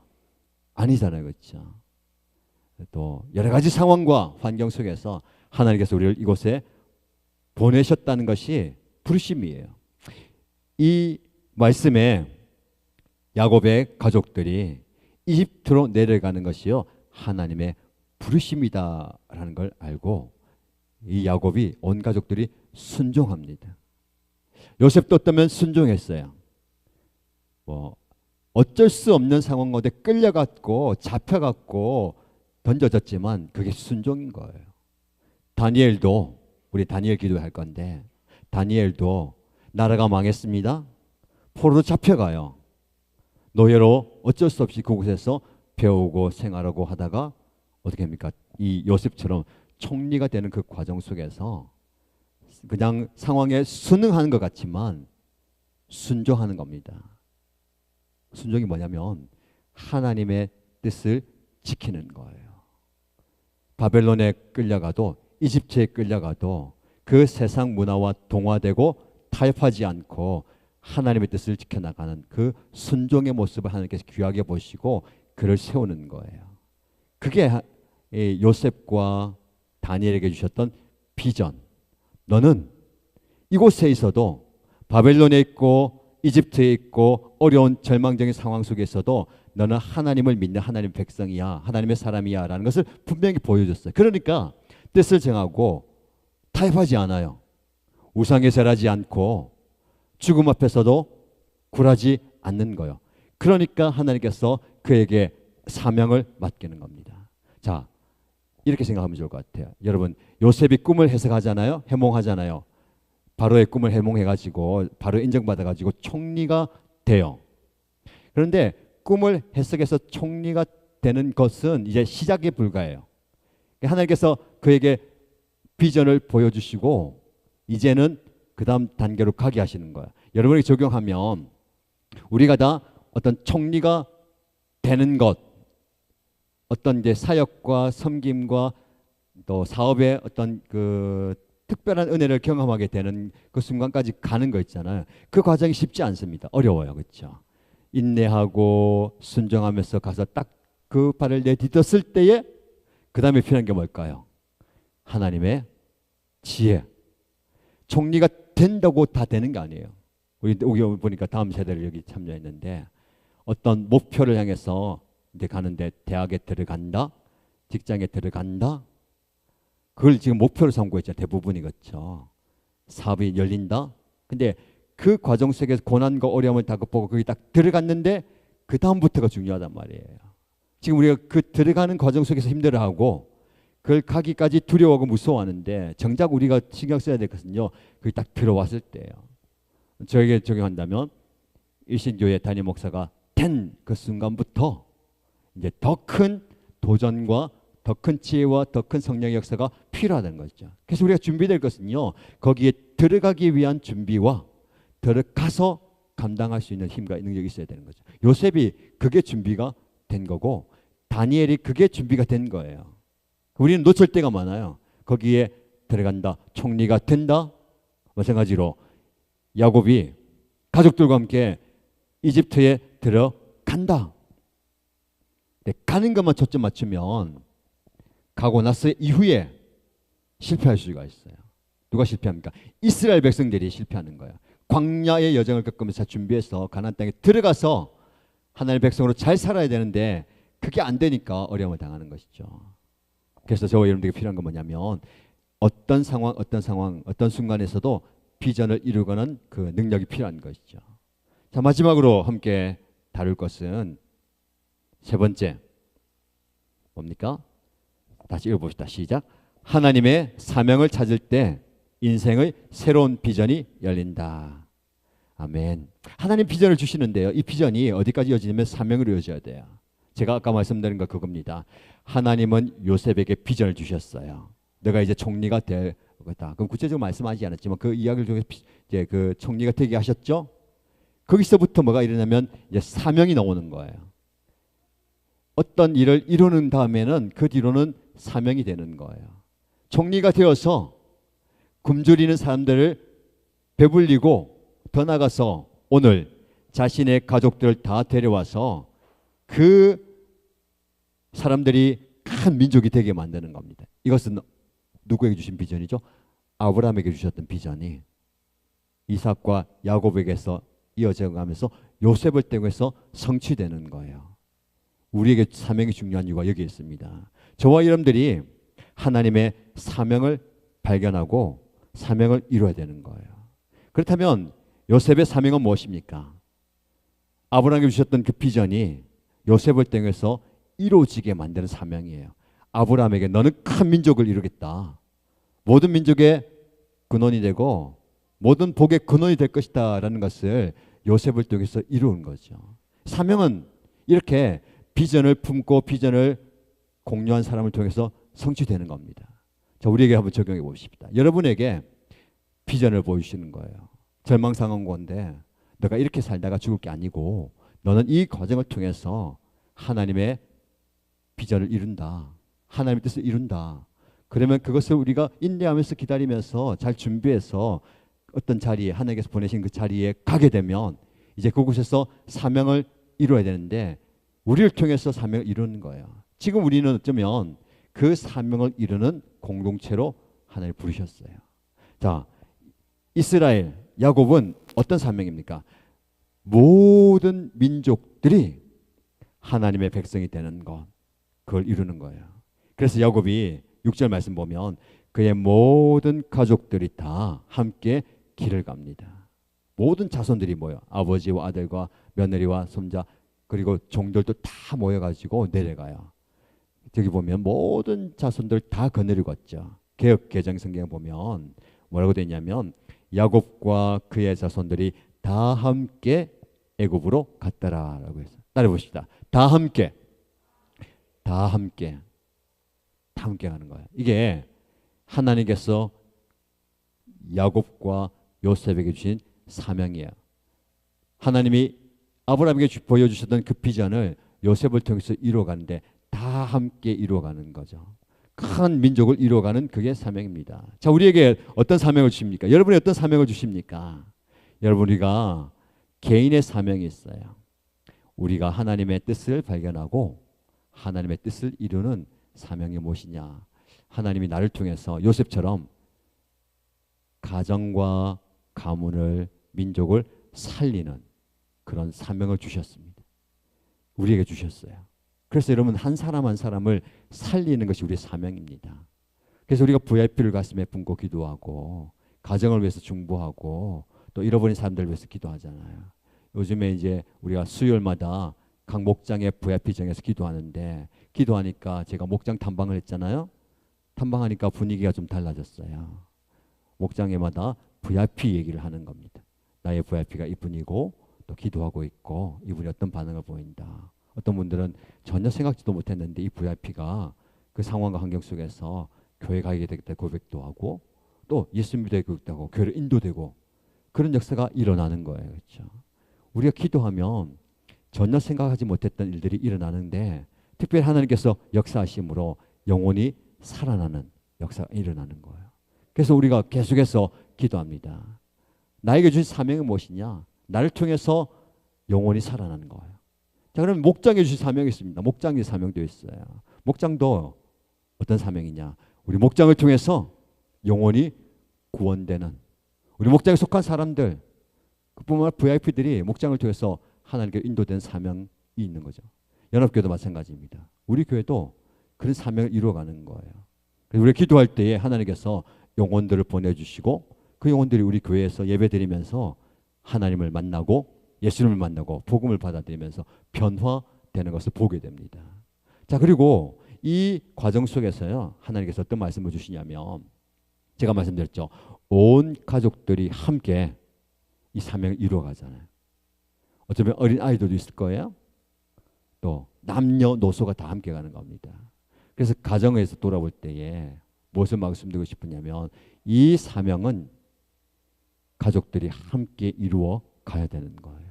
아니잖아요. 그렇죠? 또 여러 가지 상황과 환경 속에서 하나님께서 우리를 이곳에 보내셨다는 것이 부르심이에요. 이 말씀에 야곱의 가족들이 이집트로 내려가는 것이요 하나님의 부르심이다라는 걸 알고 이 야곱이 온 가족들이 순종합니다. 요셉도 어쩌면 순종했어요. 어쩔 수 없는 상황 가운데 끌려갔고 잡혀갔고 던져졌지만 그게 순종인 거예요. 다니엘도 우리 다니엘 기도할 건데 다니엘도 나라가 망했습니다. 포로로 잡혀가요. 노예로 어쩔 수 없이 그곳에서 배우고 생활하고 하다가 어떻게 합니까? 이 요셉처럼 총리가 되는 그 과정 속에서 그냥 상황에 순응하는 것 같지만 순종하는 겁니다. 순종이 뭐냐면 하나님의 뜻을 지키는 거예요. 바벨론에 끌려가도 이집트에 끌려가도 그 세상 문화와 동화되고 타협하지 않고 하나님의 뜻을 지켜나가는 그 순종의 모습을 하나님께서 귀하게 보시고 그를 세우는 거예요. 그게 요셉과 다니엘에게 주셨던 비전. 너는 이곳에 있어도 바벨론에 있고 이집트에 있고 어려운 절망적인 상황 속에 있어도 너는 하나님을 믿는 하나님의 백성이야. 하나님의 사람이야 라는 것을 분명히 보여줬어요. 그러니까 뜻을 정하고 타협하지 않아요. 우상에 절하지 않고 죽음 앞에서도 굴하지 않는 거예요. 그러니까 하나님께서 그에게 사명을 맡기는 겁니다. 자, 이렇게 생각하면 좋을 것 같아요. 여러분, 요셉이 꿈을 해석하잖아요. 해몽하잖아요. 바로의 꿈을 해몽해가지고 바로 인정받아가지고 총리가 돼요. 그런데 꿈을 해석해서 총리가 되는 것은 이제 시작에 불과해요. 하나님께서 그에게 비전을 보여주시고 이제는 그 다음 단계로 가게 하시는 거예요. 여러분이 적용하면 우리가 다 어떤 총리가 되는 것, 어떤 이제 사역과 섬김과 또 사업의 어떤 그 특별한 은혜를 경험하게 되는 그 순간까지 가는 거 있잖아요. 그 과정이 쉽지 않습니다. 어려워요. 그렇죠? 인내하고 순종하면서 가서 딱 그 발을 내딛었을 때에 그 다음에 필요한 게 뭘까요? 하나님의 지혜. 총리가 된다고 다 되는 게 아니에요. 우리 보니까 다음 세대를 여기 참여했는데 어떤 목표를 향해서 이제 가는데 대학에 들어간다, 직장에 들어간다. 그걸 지금 목표로 삼고 있죠. 대부분이 그렇죠. 사업이 열린다. 근데 그 과정 속에서 고난과 어려움을 다 극복하고 거기 딱 들어갔는데 그 다음부터가 중요하단 말이에요. 지금 우리가 그 들어가는 과정 속에서 힘들어하고 그걸 가기까지 두려워하고 무서워하는데 정작 우리가 신경 써야 될 것은요. 거기 딱 들어왔을 때예요. 저에게 적용한다면 일신교회 담임 목사가 된 그 순간부터 이제 더 큰 도전과 더 큰 지혜와 더 큰 성령의 역사가 필요하다는 거죠. 그래서 우리가 준비될 것은요. 거기에 들어가기 위한 준비와 들어가서 감당할 수 있는 힘과 능력이 있어야 되는 거죠. 요셉이 그게 준비가 된 거고 다니엘이 그게 준비가 된 거예요. 우리는 놓칠 때가 많아요. 거기에 들어간다. 총리가 된다. 마찬가지로 야곱이 가족들과 함께 이집트에 들어간다. 가는 것만 초점 맞추면 가고 나서 이후에 실패할 수가 있어요. 누가 실패합니까? 이스라엘 백성들이 실패하는 거예요. 광야의 여정을 겪으면서 준비해서 가나안 땅에 들어가서 하나님의 백성으로 잘 살아야 되는데 그게 안 되니까 어려움을 당하는 것이죠. 그래서 저와 여러분들에게 필요한 건 뭐냐면 어떤 상황, 어떤 순간에서도 비전을 이루고는 그 능력이 필요한 것이죠. 자, 마지막으로 함께 다룰 것은 세 번째 뭡니까? 다시 읽어봅시다. 시작. 하나님의 사명을 찾을 때 인생의 새로운 비전이 열린다. 아멘. 하나님 비전을 주시는데요. 이 비전이 어디까지 이어지냐면 사명으로 이어져야 돼요. 제가 아까 말씀드린 거 그겁니다. 하나님은 요셉에게 비전을 주셨어요. 너가 이제 총리가 될 거다. 그럼 구체적으로 말씀하지 않았지만 그 이야기를 통해서 이제 그 총리가 되게 하셨죠. 거기서부터 뭐가 일어나면 이제 사명이 나오는 거예요. 어떤 일을 이루는 다음에는 그 뒤로는 사명이 되는 거예요. 총리가 되어서 굶주리는 사람들을 배불리고 더 나가서 오늘 자신의 가족들을 다 데려와서 그 사람들이 큰 민족이 되게 만드는 겁니다. 이것은 누구에게 주신 비전이죠? 아브라함에게 주셨던 비전이 이삭과 야곱에게서 이어져 가면서 요셉을 통해서 성취되는 거예요. 우리에게 사명이 중요한 이유가 여기 있습니다. 저와 여러분들이 하나님의 사명을 발견하고 사명을 이루어야 되는 거예요. 그렇다면 요셉의 사명은 무엇입니까? 아브라함에게 주셨던 그 비전이 요셉을 통해서 이루어지게 만드는 사명이에요. 아브라함에게 너는 큰 민족을 이루겠다. 모든 민족의 근원이 되고 모든 복의 근원이 될 것이다 라는 것을 요셉을 통해서 이루는 거죠. 사명은 이렇게 비전을 품고 비전을 공유한 사람을 통해서 성취되는 겁니다. 자, 우리에게 한번 적용해 봅시다. 여러분에게 비전을 보여주시는 거예요. 절망상한 건데 너가 이렇게 살다가 죽을 게 아니고 너는 이 과정을 통해서 하나님의 비전을 이룬다. 하나님의 뜻을 이룬다. 그러면 그것을 우리가 인내하면서 기다리면서 잘 준비해서 어떤 자리에 하나님께서 보내신 그 자리에 가게 되면 이제 그곳에서 사명을 이루어야 되는데 우리를 통해서 사명을 이루는 거예요. 지금 우리는 어쩌면 그 사명을 이루는 공동체로 하나님을 부르셨어요. 자, 이스라엘, 야곱은 어떤 사명입니까? 모든 민족들이 하나님의 백성이 되는 것, 그걸 이루는 거예요. 그래서 야곱이 6절 말씀 보면 그의 모든 가족들이 다 함께 길을 갑니다. 모든 자손들이 모여 아버지와 아들과 며느리와 손자 그리고 종들도 다 모여가지고 내려가요. 저기 보면 모든 자손들 다 거느리고 갔죠. 개역 개정 성경에 보면 뭐라고 되어 있냐면 야곱과 그의 자손들이 다 함께 애굽으로 갔더라라고 해서 따라 보십시다. 다 함께 가는 거예요. 이게 하나님께서 야곱과 요셉에게 주신 사명이에요. 하나님이 아브라함에게 보여주셨던 그 비전을 요셉을 통해서 이루어가는데 다 함께 이루어가는 거죠. 큰 민족을 이루어가는 그게 사명입니다. 자, 우리에게 어떤 사명을 주십니까? 여러분이 어떤 사명을 주십니까? 여러분, 우리가 개인의 사명이 있어요. 우리가 하나님의 뜻을 발견하고 하나님의 뜻을 이루는 사명이 무엇이냐? 하나님이 나를 통해서 요셉처럼 가정과 가문을, 민족을 살리는 그런 사명을 주셨습니다. 우리에게 주셨어요. 그래서 여러분, 한 사람 한 사람을 살리는 것이 우리의 사명입니다. 그래서 우리가 VIP를 가슴에 품고 기도하고 가정을 위해서 중보하고 또 잃어버린 사람들을 위해서 기도하잖아요. 요즘에 이제 우리가 수요일마다 각 목장의 VIP 정해서 기도하는데, 기도하니까 제가 목장 탐방을 했잖아요. 탐방하니까 분위기가 좀 달라졌어요. 목장에마다 VIP 얘기를 하는 겁니다. 나의 VIP가 이분이고 또 기도하고 있고 이분이 어떤 반응을 보인다. 어떤 분들은 전혀 생각지도 못했는데 이 VIP가 그 상황과 환경 속에서 교회 가게 되겠다 고백도 하고 또 예수 믿어 고백도 하고 교회를 인도되고 그런 역사가 일어나는 거예요. 그렇죠? 우리가 기도하면 전혀 생각하지 못했던 일들이 일어나는데 특별히 하나님께서 역사하심으로 영혼이 살아나는 역사가 일어나는 거예요. 그래서 우리가 계속해서 기도합니다. 나에게 주신 사명이 무엇이냐? 나를 통해서 영혼이 살아나는 거예요. 자, 그럼 목장에 주신 사명이 있습니다. 목장의 사명도 있어요. 목장도 어떤 사명이냐? 우리 목장을 통해서 영혼이 구원되는, 우리 목장에 속한 사람들, 그뿐만 아니라 VIP들이 목장을 통해서 하나님께 인도된 사명이 있는 거죠. 연합교회도 마찬가지입니다. 우리 교회도 그런 사명을 이루어가는 거예요. 그래서 우리가 기도할 때에 하나님께서 영혼들을 보내주시고 그 영혼들이 우리 교회에서 예배드리면서 하나님을 만나고 예수님을 만나고 복음을 받아들이면서 변화되는 것을 보게 됩니다. 자, 그리고 이 과정 속에서요, 하나님께서 어떤 말씀을 주시냐면, 제가 말씀드렸죠. 온 가족들이 함께 이 사명을 이루어가잖아요. 어쩌면 어린 아이들도 있을 거예요. 또 남녀노소가 다 함께 가는 겁니다. 그래서 가정에서 돌아볼 때에 무엇을 말씀드리고 싶으냐면, 이 사명은 가족들이 함께 이루어 가야 되는 거예요.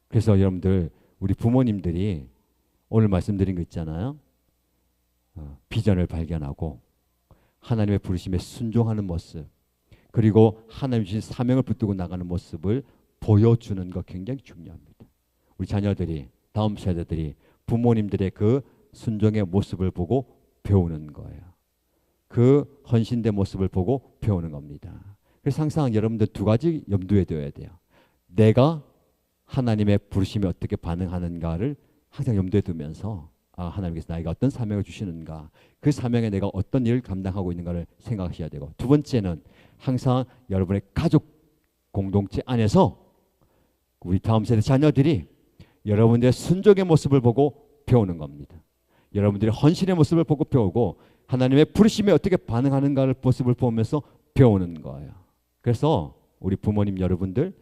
그래서 여러분들, 우리 부모님들이 오늘 말씀드린 거 있잖아요. 비전을 발견하고 하나님의 부르심에 순종하는 모습, 그리고 하나님 주신 사명을 붙들고 나가는 모습을 보여주는 거 굉장히 중요합니다. 우리 자녀들이, 다음 세대들이 부모님들의 그 순종의 모습을 보고 배우는 거예요. 그 헌신된 모습을 보고 배우는 겁니다. 그래서 항상 여러분들 두 가지 염두에 둬야 돼요. 내가 하나님의 부르심에 어떻게 반응하는가를 항상 염두에 두면서, 하나님께서 나에게 어떤 사명을 주시는가, 그 사명에 내가 어떤 일을 감당하고 있는가를 생각하셔야 되고, 두 번째는 항상 여러분의 가족 공동체 안에서 우리 다음 세대 자녀들이 여러분들의 순종의 모습을 보고 배우는 겁니다. 여러분들의 헌신의 모습을 보고 배우고 하나님의 부르심에 어떻게 반응하는가를 모습을 보면서 배우는 거예요. 그래서 우리 부모님 여러분들,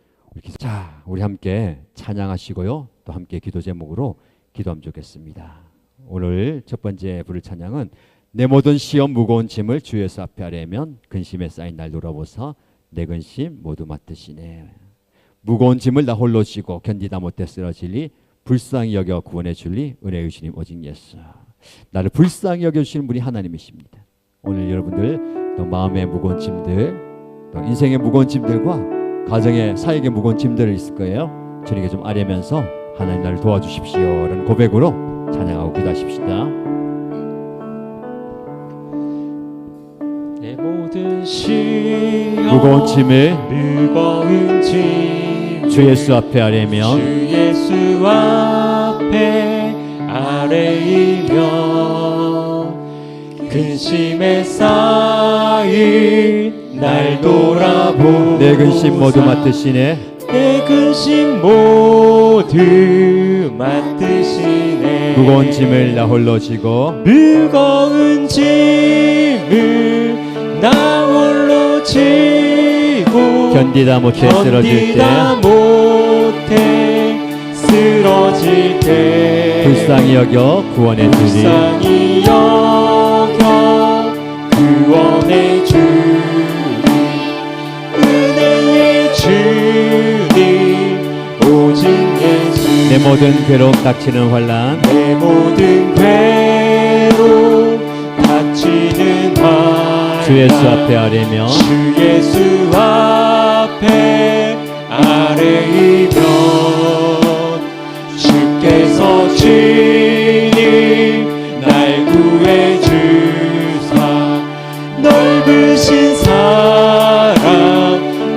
우리 함께 찬양하시고요, 또 함께 기도 제목으로 기도하면 좋겠습니다. 오늘 첫 번째 부를 찬양은 내 모든 시험 무거운 짐을 주 예수 앞에 아뢰면 근심에 쌓인 날 돌아보사 내 근심 모두 맡으시네. 무거운 짐을 나 홀로 지고 견디다 못해 쓰러질리 불쌍히 여겨 구원해 줄리 은혜의 주님 오직 예수. 나를 불쌍히 여겨주시는 분이 하나님이십니다. 오늘 여러분들 또 마음의 무거운 짐들, 또 인생의 무거운 짐들과 가정의 사역의 무거운 짐들이 있을 거예요. 주님께 좀 아뢰면서 하나님 나를 도와주십시오 라는 고백으로 찬양하고 기도하십시다. 내 모든 시험 무거운 짐을 무거운 짐 주 예수 앞에 아뢰면 주 예수 앞에 아뢰이면 근심에 쌓인 날 돌아보 내 근심 모두 맡으시네. 내 근심 모두 맡으시네. 무거운 짐을 나 홀로 지고 무거운 짐을 나 홀로 지고 견디다 못해 쓰러질 때 쓰러질 때 불쌍히 여겨 구원해 주리. 불쌍히 여겨 구원해 주리. 은혜의 주님 오직 예수. 내 모든 괴로움 닥치는 환난 내 모든 괴로움 닥치는 환난 주 예수 앞에 아뢰면 주 예수 앞에 아뢰이면 주 무거워지니 날 구해주사 넓으신 사랑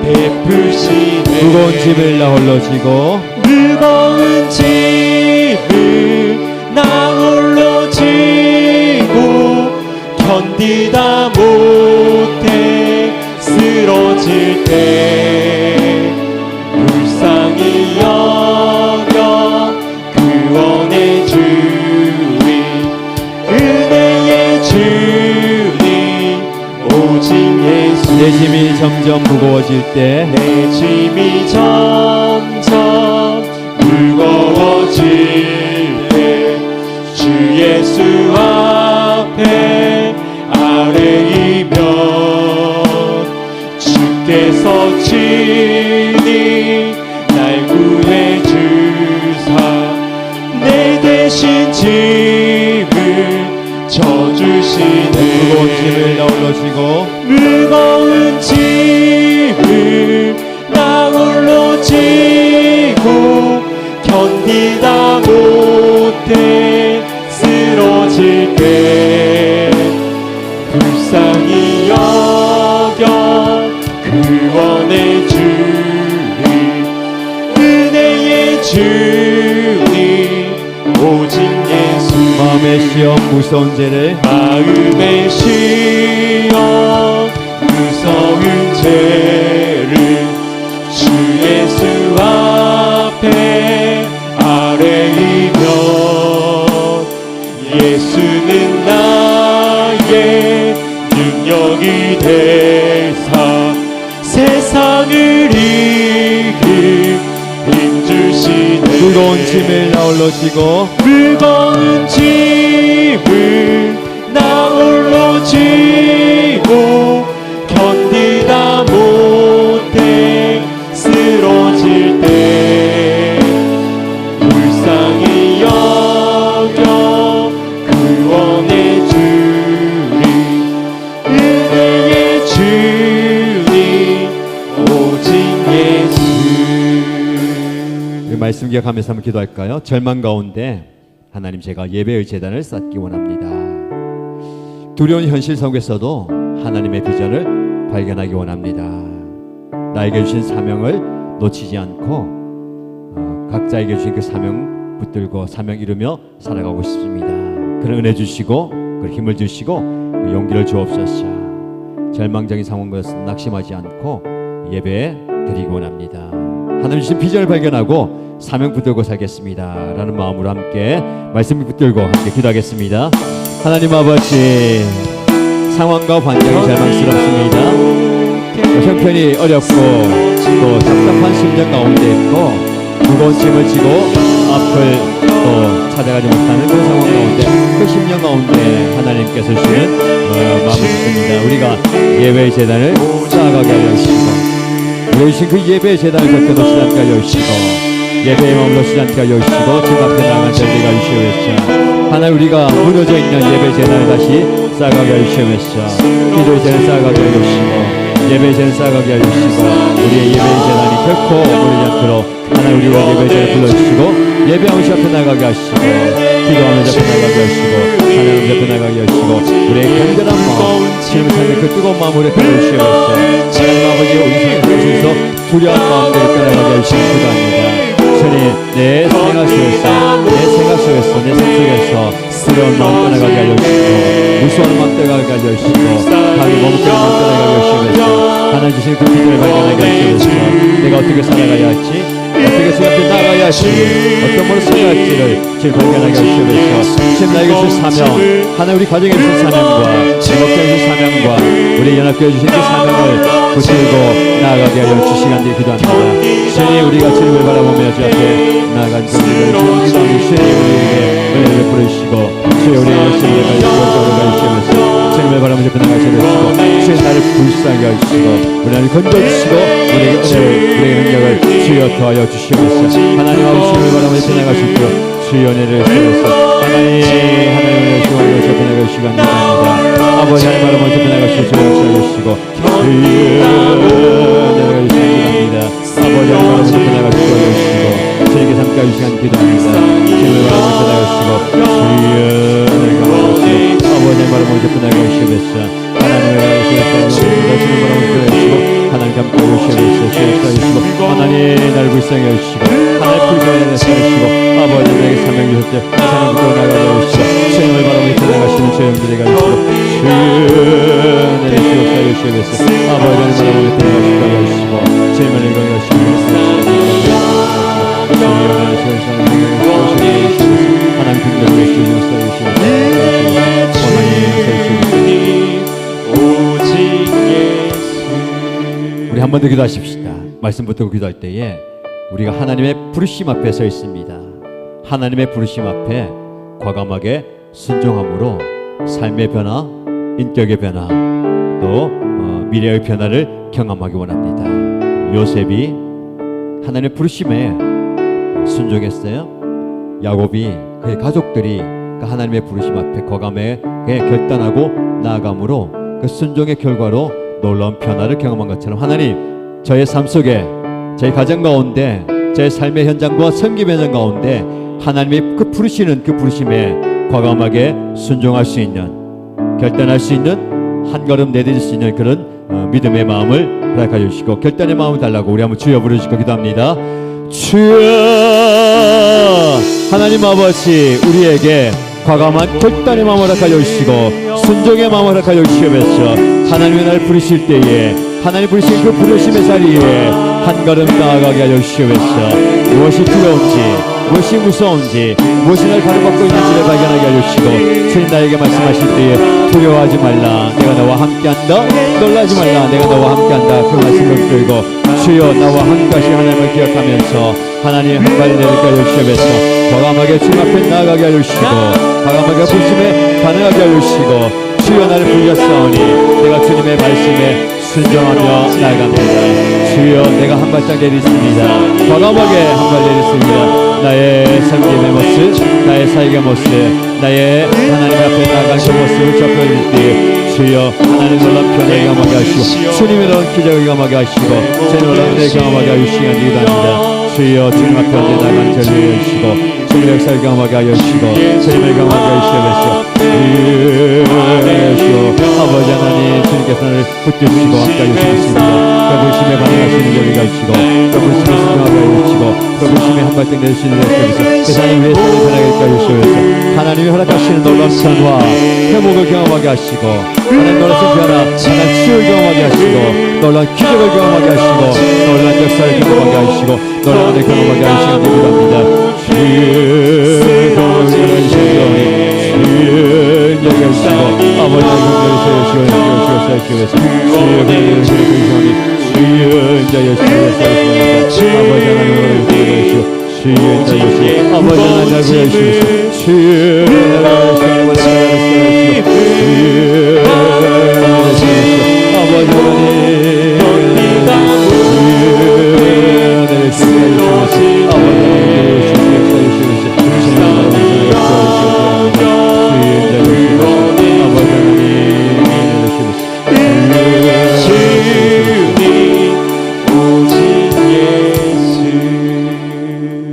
베푸시네 무거운 짐을 나 홀로 지고 무거운 짐을 나 홀로 지고 견디다 못해 쓰러질 때 불쌍히 여겨 구원의 주님 은혜의 주님 오직 예수 내 짐이 점점 무거워질 때 내 짐이 점점 무거워질 때 주 예수 앞에 아뢰이면 주께서 친히 날 구해주사 내 대신 짐을 져주시네 무거운 짐을 나 홀로 지고 무거운 짐을 나 홀로 지고 견디다 못해 쓰러질 때 불쌍히 여겨 구원의 주님 은혜의 주님 오직 예수 마음의 시험 무서운 죄를 마음의 시험 무서운 죄를 주 예수 앞에 아뢰이면 예수는 나의 능력이 되사 세상을 이길 힘 주시네 무거운 짐을 나 홀로 지고 무거운 짐을 나 홀로 지고 견디다 못해 쓰러질 때 불쌍히 여겨 구원의 주님 은혜의 주님 오직 예수 이 말씀 기억하면서 한번 기도할까요? 절망 가운데 하나님 제가 예배의 제단을 쌓기 원합니다. 두려운 현실 속에서도 하나님의 비전을 발견하기 원합니다. 나에게 주신 사명을 놓치지 않고 각자에게 주신 그 사명 붙들고 사명 이루며 살아가고 싶습니다. 그런 은혜 주시고 그 힘을 주시고 그 용기를 주옵소서. 절망적인 상황에서 낙심하지 않고 예배 드리기 원합니다. 하나님 주신 비전을 발견하고 사명 붙들고 살겠습니다 라는 마음으로 함께 말씀 붙들고 함께 기도하겠습니다. 하나님 아버지, 상황과 환경이 절망스럽습니다. 형편이 어렵고 또 답답한 심정 가운데 있고 무거운 짐을 지고 앞을 또 찾아가지 못하는 그 상황 가운데 그 심령 가운데 하나님께서 주시는 마음을 주십니다. 우리가 예배의 제단을 쌓아가게 하여 주시고 우리 주신 그 예배의 제단을 절대 놓치지 않게 하여 주시고 예배의 마음을 놓치지 않게 하여 주시고 지금 앞에 나아간 저희가 주시옵소서. 하나님 우리가 무너져 있는 예배 제단을 다시 쌓아가게 하여 주시옵소서. 기도의 제단을 쌓아가게 하여 주시고 예배의 제단을 쌓아가게 하여 주시고 우리의 예배의 제단이 결코 무너지지 않도록 하나님 우리가 예배의 제단을 불러주시고 예배하면서 앞에 나가게 하시고 기도하면서 앞에 나가게 하시고 하나님 앞에 나가게 하시고 우리의 간절한 마음 지금 삶의 그 뜨거운 마음으로 끌어주시옵소서. 하나님 아버지 우리 삶에서 두려운 마음들을 끌어가게 하시기 기도합니다. 주님 내 생각 속에서 내 삶 속에서 두려운 마음 떠나가게 하여 주시고 무서운 마음 떠나가게 하여 주시고 가기 머뭇거리는 마음 떠나가게 하여 주시고 하나님 주신 그 비전을 발견하게 하여 주시고 내가 어떻게 살아가야 할지 어떻게 주님 앞에 나아가야 할지 어떤 모습을 살아야 할지를 지금 발견하게 하여 주시고 지금 나에게 주신 사명 하나님 우리 가정에 주신 사명과 목장에 주신 사명과 우리 연합교회 주신 그 사명을 붙들고 나아가게 하여 주시간들 기도합니다. 주님 우리가 주님을 바라보며 주 앞에 나아간 주님을 주님 우리에게 은혜를 베풀어 주시고 주의 우리의 열심을 가지고 주시면서 주님을 바라보며 앞에 나아가시고 주의 나를 불쌍히 하시고 우리 나를 건져주시고 우리에게 은혜를 우리의 능력을 주여 더하여 주시옵소서. 하나님 아버지 주님을 바라보며 앞에 나아가시고 주의 은혜를 주옵소서. 하나님의 은혜를 주옵소서. 앞에 나아가시기 바랍니다. 아버지 하나님 바라보며 앞에 나아가시고 주의 역사를 주시고 주의 은혜를 주시기 바랍니다. 아버지 하나님 바라보며 앞에 나아가시고 주님께 함께 해주시간 기도합니다. 주님의 바람을 전하시고 주여 아버지의 바람을 전하시옵소서. 하나님의 바람을 전하시고 하나님 함께 해주시옵소서. 하나님 날 불쌍히 해주시고 하나님 불쌍히 해주시고 아버지 내게 사명 주셨대 사명부터 나가게 해주시고 주님의 바람을 전하시는 주영들에게 해주시고 주여 내게 주옵소서 해주시옵소서. 아버지의 바람을 전하시게 해주시고 주님을 인정해 주시옵소서. 하나님 긍휼히 여기시옵소서. 우리 한 번 더 기도하십시다. 말씀 붙들고 기도할 때에 우리가 하나님의 부르심 앞에 서 있습니다. 하나님의 부르심 앞에 과감하게 순종함으로 삶의 변화, 인격의 변화, 또 미래의 변화를 경험하기 원합니다. 요셉이 하나님의 부르심에 순종했어요. 야곱이 그의 가족들이 그 하나님의 부르심 앞에 과감하게 결단하고 나아감으로 그 순종의 결과로 놀라운 변화를 경험한 것처럼 하나님 저의 삶 속에 저희 가정 가운데 저의 삶의 현장과 섬김 현장 가운데 하나님의 그 부르시는 그 부르심에 과감하게 순종할 수 있는 결단할 수 있는 한 걸음 내딛을 수 있는 그런 믿음의 마음을 허락하여 주시고 결단의 마음을 달라고 우리 한번 주여 부르시고 기도합니다. 주여 하나님 아버지 우리에게 과감한 결단의 마음을 허락하여 주시고 순종의 마음을 허락하여 주시옵소서. 하나님의 날 부르실 때에 하나님 부르신 그 부르심의 자리에 한 걸음 나아가게 하여 주시옵소서. 무엇이 두려운지 무엇이 무서운지 무엇이 날 가로막고 있는지를 발견하게 하여 주시고 주님 나에게 말씀하실 때에 두려워하지 말라 내가 너와 함께한다 놀라지 말라 내가 너와 함께한다 그 말씀을 들고 주여 나와 함께하신 하나님을 기억하면서 하나님 한 발을 내딛게 하여 주시옵소서. 과감하게 주님 앞에 나아가게 하여 주시고 과감하게 부르심에 반응하게 하여 주시고 주여 나를 불렸사오니 내가 주님의 말씀에 순종하며 나아갑니다. 주여 내가 한 발짝 내딛습니다. 과감하게 한 발 내딛습니다. 나의 삶의 모습 나의 사역의 모습 나의 하나님 앞에 나아간 그 모습을 접해줄 때 주여 하나님 놀라운 변화를 경험하게 하시고 주님의 놀라운 기적을 경험하게 하시고 주님의 놀라운 은혜를 경험하게 하여 주시기 기도합니다. 주여 주님 앞에 언제 나간 저를 위하시고 주님의 역사를 경험하게 하여 주시고 주님을 경험하게 하여 주시옵소서. 아버지 하나님 주님께서 나를 붙드시고 함께하여 주시겠습니다. 그 부르심에 반응하시는 여기가 주시고 그 부르심에 순종하게 하여 주시고 그 부르심에 한 발짝 내주시는 여기서 세상을 위해 삶을 변하게 하여 주시옵소서. 하나님이 허락하시는 놀라운 변화 회복을 경험하게 하시고 하나님 놀라운 변화 하나님 치유를 경험하게 하시고 놀라운 기적을 경험하게 하시고 놀라운 역사를 경험하게 하시고 놀라운 은혜를 경험하게 하시는 기도합니다. 주여 아버지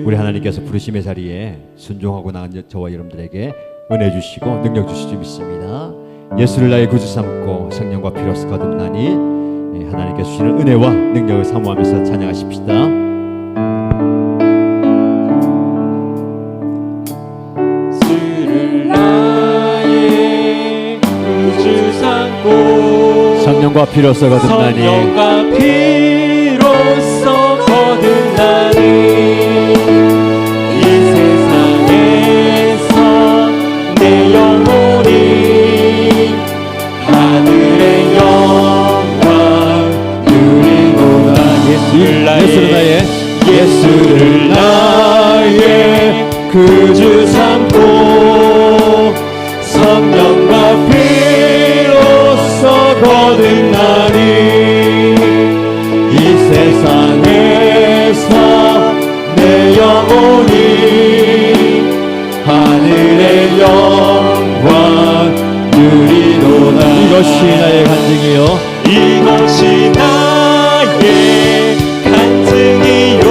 우리 하나님께서 부르심의 자리에 순종하고 나간 저와 여러분들에게 은혜 주시고 능력 주실 줄 믿습니다. 예수를 나의 구주 삼고 성령과 피로서 거듭나니 하나님께서 주시는 은혜와 능력을 사모하면서 찬양하십시다. 주를 나의 구주 삼고 성령과 피로서 거듭나니 성령과 피로써 거듭나니 이 세상에서 내 영혼이 하늘의 영광 누리고다. 예수를 나의 구주 삼고 성령과 피로써 거듭나니 이 세상에서 내 영혼이 하늘의 영광 누리도다. 이것이 나의 간증이요 이것이 나의 간증이요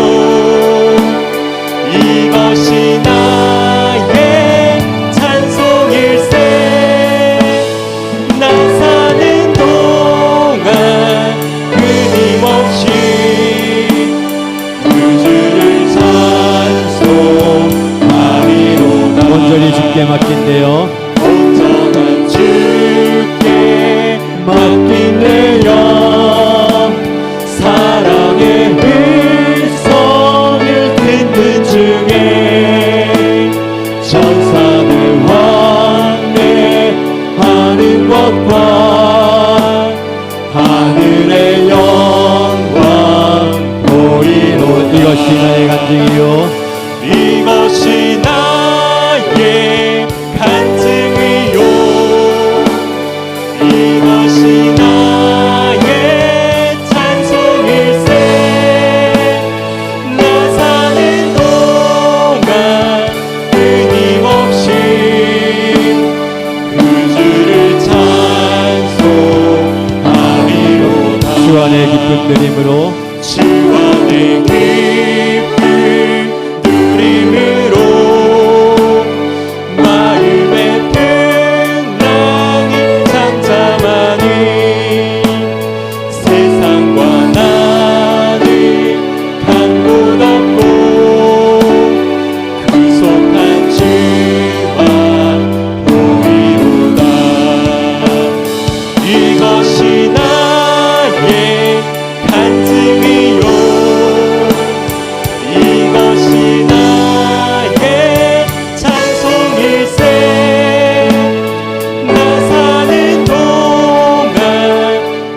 것과 하늘의 영광 보이노. 이것이 나의 간증이요 이것이 나의 간증이요 이것이 나의 찬송일세. 나 사는 동안 끊임없이 그 주를 찬송하리로다. 주 안에 기쁜 누림으로 주 안에 기쁨 누림으로 마음의 풍랑이 잠잠하니 세상과 나는 강도 없고 구속한 주와 보이로다. 이것이 나의 간증이요 이것이 나의 찬송일세. 나 사는 동안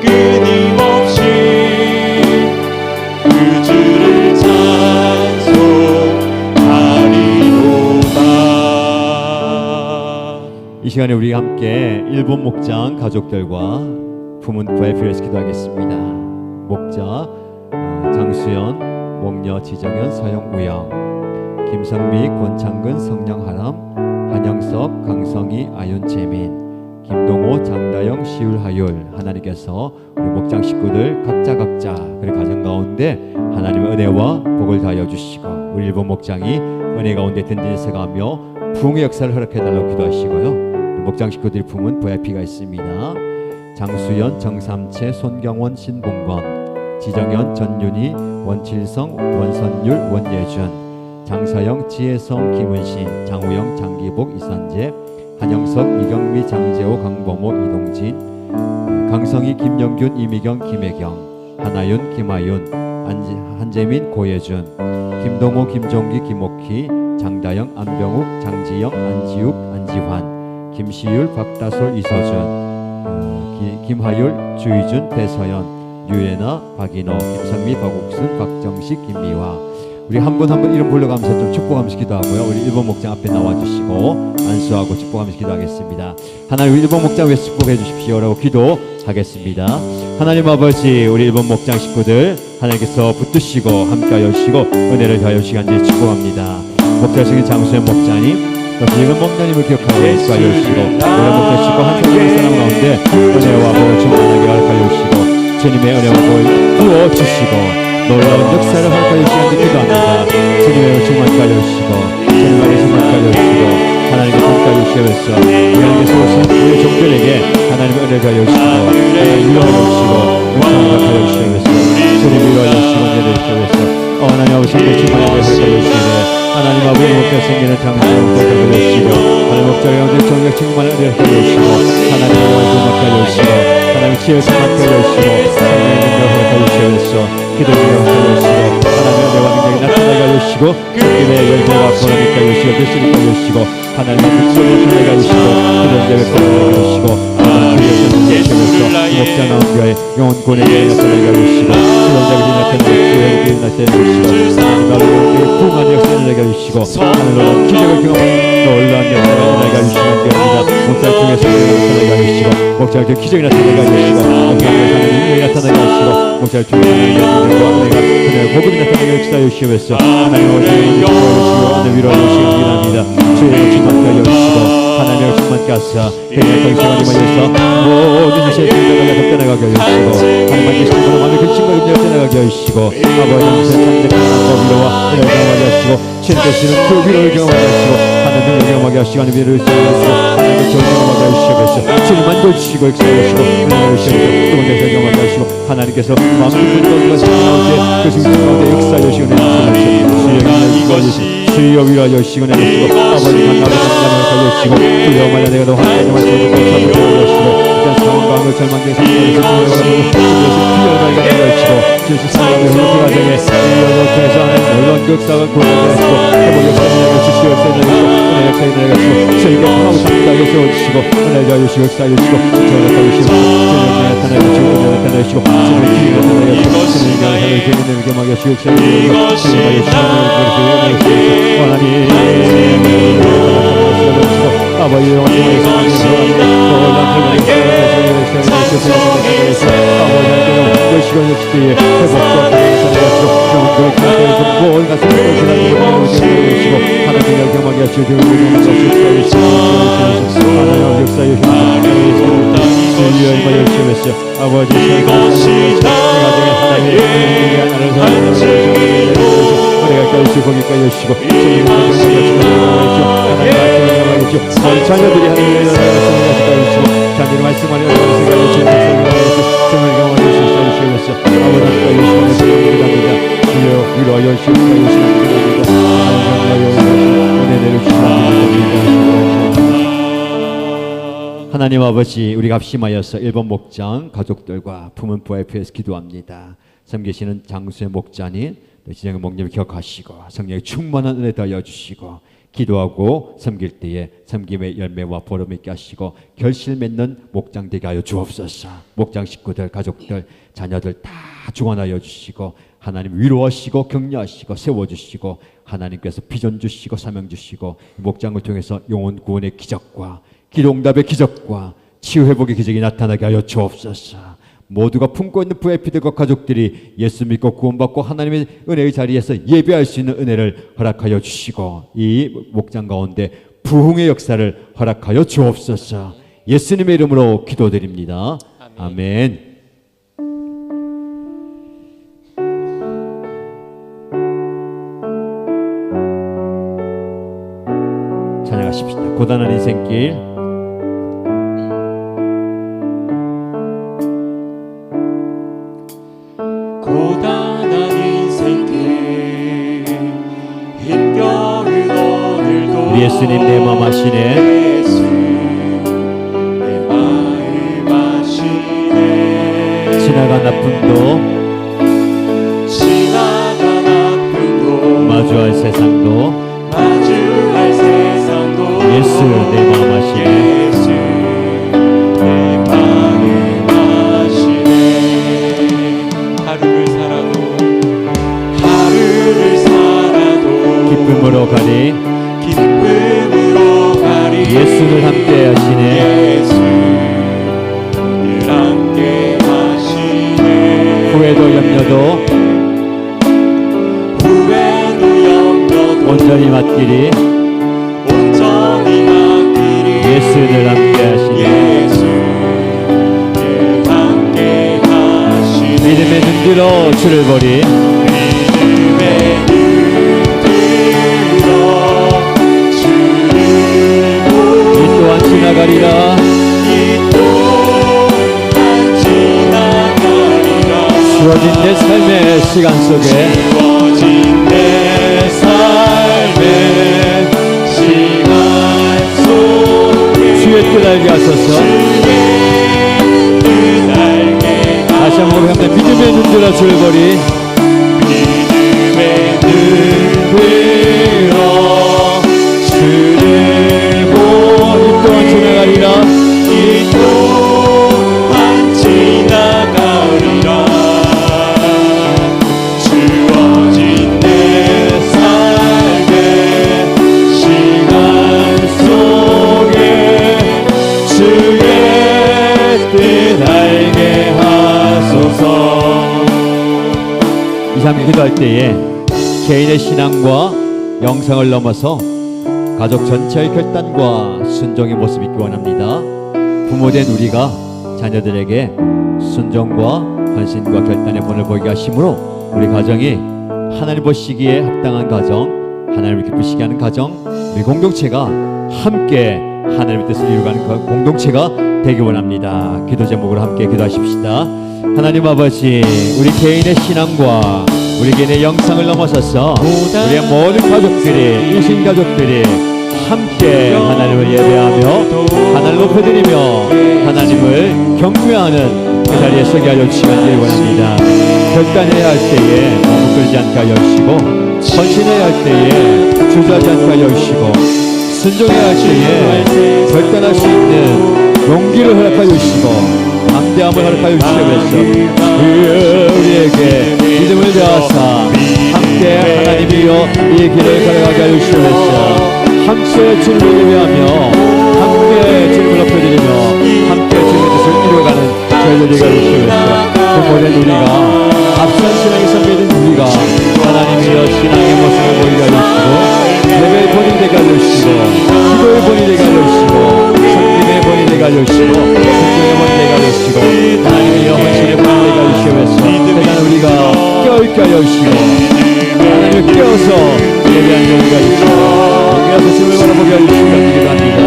끊임없이 그 주를 찬송하리로다. 이 시간에 우리 함께 일본 목장 가족들과 품은 부활을 위해서 기도하겠습니다. 목자 장수연, 목녀 지정현, 서영 우영, 김성미, 권창근, 성령하람, 한영석, 강성희, 아윤, 재민, 김동호, 장다영, 시울하율. 하나님께서 우리 목장 식구들 각자 그리고 가정 가운데 하나님의 은혜와 복을 다하여 주시고 우리 일본 목장이 은혜 가운데 든든히 서가며 부흥의 역사를 허락해달라고 기도하시고요. 우리 목장 식구들이 품은 VIP가 있습니다. 장수연, 정삼채, 손경원, 신봉건, 지정현, 전윤희, 원칠성, 원선율, 원예준, 장사영, 지혜성, 김은신, 장우영, 장기복, 이선재, 한영석, 이경미, 장재호, 강범호, 이동진, 강성희, 김영균, 이미경, 김혜경, 하나윤, 김하윤, 한재민, 고예준, 김동호, 김종기, 김옥희, 장다영, 안병욱, 장지영, 안지욱, 안지환, 김시율, 박다솔, 이서준, 김하율, 주희준, 배서연, 유예나, 박인호, 김선미, 박옥순, 박정식, 김미화. 우리 한 분 한 분 이름 불러가면서 좀 축복하면서 기도하고요. 우리 일본 목장 앞에 나와주시고 안수하고 축복하면서 기도하겠습니다. 하나님 일본 목장 위해서 축복해 주십시오라고 기도하겠습니다. 하나님 아버지, 우리 일본 목장 식구들 하나님께서 붙드시고 함께하여 주시고 은혜를 더하여 주시간지 축복합니다. 목자식인 장수현 목자님, 또 지금 목자님을 기억하고 인수하여 주시고 오래 목자식과 한 사람의 사람 가운데 은혜와 복을 충만하게 허락하여 주시고 주님의 은혜와 복을 부어주시고 놀라운 역사를 허락하여 주시간지 기도합니다. 주님의 은혜를 충만하게 하여 주시고 주님의 은혜를 충만하게 하여 주시고 하나님께 함께하여 주시면서 하나님께서 오신 우리 종들에게 하나님의 은혜를 하여 주시고 하나님 위로하여 주시고 은총을 하여 주시면서 주님 위로하여 주시고 은혜를 주시면서 하나님 아버지 충만하게 허락하여 주시되 하나님 아버지 목자 생기는 장소를 허락하여 주시고 하나님 목자의 가운데 정력 충만한 은혜를 하여 주시고 하나님 영광을 충만하여 주시고 하나님 지혜를 충만하여 주시고 하나님의 능력을 허락하여 주시면서 기도를 허락하여 주시고 하나님의 은혜와 능력이 나타나게 하여 주시고 기도의 열매가 보라니까 하여 주시고 되시니까 하여 주시고 하나님의 목소리를 나타나게 하여 주시고 기도의 예배가 나타나게 하여 주시고 하나님의 주의 주시면서 목자 나온교회 영혼 권에게 나타나게 하여 주시고 기도자들이 나타나게 주의 회복이 나타나게 하여 주시고 하나님 아버지의 풍성한 역사를 나게 하여 주시고 하나님의 기적을 경험하는 놀라운 역사를 나타나게 하여 주시는 겁니다. 목자 중에서 나타나게 하여 주시고 목자 중에 기적이 나타나게 하여 주시고 목자 중에 하나님의 능력이 나타나게 하여 주시고 목자 중에 하나님의 능력과 은혜가 그녀의 복음이 나타나게 하여 주시면서 하나님의 어디에 오늘 위로하여 주시기 바랍니다. 주의 충만케 하여 주시고 하나님의 충만케 하사 그녀의 정신을 임하여서 모든 것의 긍정을 덮여나가게 하여 주시고 하나님의 계시는 마음의 근심과 염려를 떼나가게 하여 주시고 아버지 영생 참된 하나님과 위로와 은혜를 경험하게 하시고 주님 되시는 그 위로를 경험하게 하시고 하나님의 능력을 경험하게 하시고 하나님의 위로를 경험하시고 하나님의 좋은 경험하게 하시면서 주님 만져주시고 역사해 주시고 은혜를 주시면서 뜨거운 역사를 경험하게 하시고 하나님께서 마음 깊은 것과 생각 가운데 그 중심 가운데 역사해 주시고 은혜를 주시면서 주여 위로하여 주시고 은혜를 주시고 아버지 강하게 감당을 하여주시고 주여 말야 내가 너 하나님의 말씀을 찾아보게 하여주시고 이런 상황과 그 절망된 상황에서 주님의 바라보고 주님의 피를 발견하게 하여주시고 주님의 사랑의 흘러기 과정에 주여 너 통해서 하나님 놀라운 역사가 구원하게 하시고 회복 역사를 주시고 역사를 주시고 은혜를 역사에 내려가시고 저희가 하나님 담대하게 세워주시고 은혜가 주시고 역사해 주시고 저희가 주시고 저희가 나타나게 주시고 나타나게 주시고 저희가 기회가 나타나게 주시고 저희가 하나님 주님을 겸하게 주시고 역사해 주시고 하나님 아버지 영원히 자녀들이 하나님의 자녀들 말씀하는 하나님 아버지, 우리가 합심하여서 일본 목장 가족들과 품은 부활 위해서 기도합니다. 섬기시는 장수의 목자님, 진영의 목님을 기억하시고 성령의 충만한 은혜 더하여 주시고 기도하고 섬길 때에 섬김의 열매와 보람 있게 하시고 결실 맺는 목장 되게 하여 주옵소서. 목장 식구들, 가족들, 자녀들 다 중원하여 주시고 하나님 위로하시고 격려하시고 세워주시고 하나님께서 비전 주시고 사명 주시고 목장을 통해서 영혼 구원의 기적과 기도응답의 기적과 치유회복의 기적이 나타나게 하여 주옵소서. 모두가 품고 있는 VIP들과 가족들이 예수 믿고 구원받고 하나님의 은혜의 자리에서 예배할 수 있는 은혜를 허락하여 주시고 이 목장 가운데 부흥의 역사를 허락하여 주옵소서. 예수님의 이름으로 기도드립니다. 아멘. 찬양하십시다. 고단한 인생길. 고단한 인생길 힘겨운 오늘도 우리 예수님 내 맘 아시네. 예수 내 마음 아시네. 지나간 아픔도 지나간 아픔도 마주할 세상도 마주할 세상도 예수 내 마음 아시네. 예수 내 마음 아시네. 하루를 살아도 기쁨으로 가리 예수를 함께 하시네. 예수를 함께 하시네. 후회도 염려도 온전히 맡기리 예수를 함께 하시네. 믿음의 눈 들어 주를 보리 이 또한 지나가리라. 주어진 내 삶의 시간 속에 주의 뜻 알게 하소서. 다시 한번 우리 함께 믿음의 눈 들어 주를 보리 믿음의 눈 들어 주를 보리 이 또한 지나가리라. 이 또한 지나가리라. 주어진 내 삶의 시간 속에 주의 뜻 알게 하소서. 이 삶 기도할 때에 개인의 신앙과 영상을 넘어서 가족 전체의 결단과 순종의 모습이 있기 원합니다. 부모된 우리가 자녀들에게 순종과 헌신과 결단의 본을 보이게 하심으로 우리 가정이 하나님 보시기에 합당한 가정, 하나님을 기쁘시게 하는 가정, 우리 공동체가 함께 하나님의 뜻을 이루어가는 공동체가 되기 원합니다. 기도 제목으로 함께 기도하십시다. 하나님 아버지, 우리 개인의 신앙과 우리 개인의 영상을 넘어서서 우리의 모든 가족들이, 이신 가족들이 함께 하나님을 예배하며 하나님을 높여드리며 하나님을 경배하는 그 자리에 서게 하여 주시기를 원합니다. 결단해야 할 때에 머뭇거리지 않게 하여 주시고 헌신해야 할 때에 주저하지 않게 하여 주시고 순종해야 할 때에 결단할 수 있는 용기를 허락하여 주시고 담대함을 허락하여 주시면서 우리에게 믿음을 다하사 함께 하나님이여 이 길을 걸어가게 하여 주시면서 함께 주님을 예배하며 함께 주님을 높여드리며 함께 주님의 뜻을 이루어가는 저희들이 되게 주시면서 모든 우리가 앞선 신앙의 선배된 우리가 하나님이여 신앙의 모습을 보이게 하여 주시고 예배의 본이 되게 하여 주시고 기도의 본이 되게 하여 주시고 성김의 본이 되게 하여 주시고 성경의 본이 되게 하여 주시고 하나님이여 헌신의 본이 되게 하여 주시면서 대단 우리가 깨어있게 하여 주시고 하나님을 깨어서 예배하는 우리가 주시고 깨어서 주님을 바라보게 하여 주시고 기도합니다.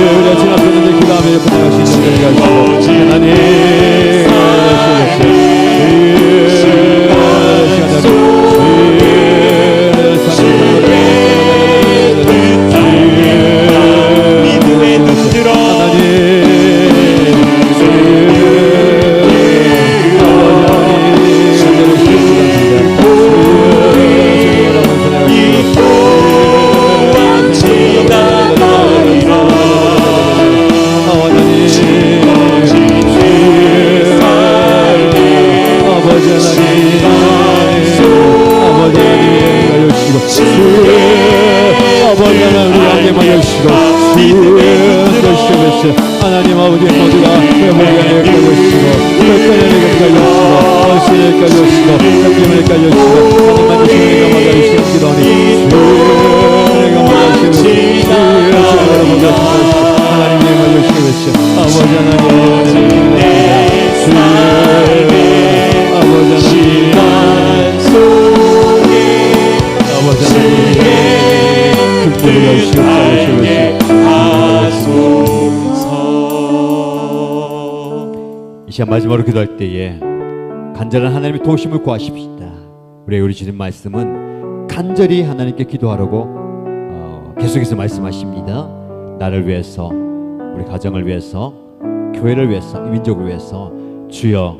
우리가 지나쳤는데 기도하며 옆에 나갈 수 있는 자리가 주시고 하나님 믿음의 눈으로 하나님 아버지의 모두가 회복을 내게 하시고 결단을 내게 하시고 헌신을 내게 하시고 섬김을 내게 하시고 하나님만 주시는 내가 막아 주시는 기도하니 내가 막아 주시고 하나님 내가 막아 주시고 아버지 하나님 아버지 하나님 극복을 하시고 이 시간 마지막으로 기도할 때에 간절한 하나님의 도우심을 구하십시다. 우리 주님 말씀은 간절히 하나님께 기도하라고 계속해서 말씀하십니다. 나를 위해서, 우리 가정을 위해서, 교회를 위해서, 민족을 위해서 주여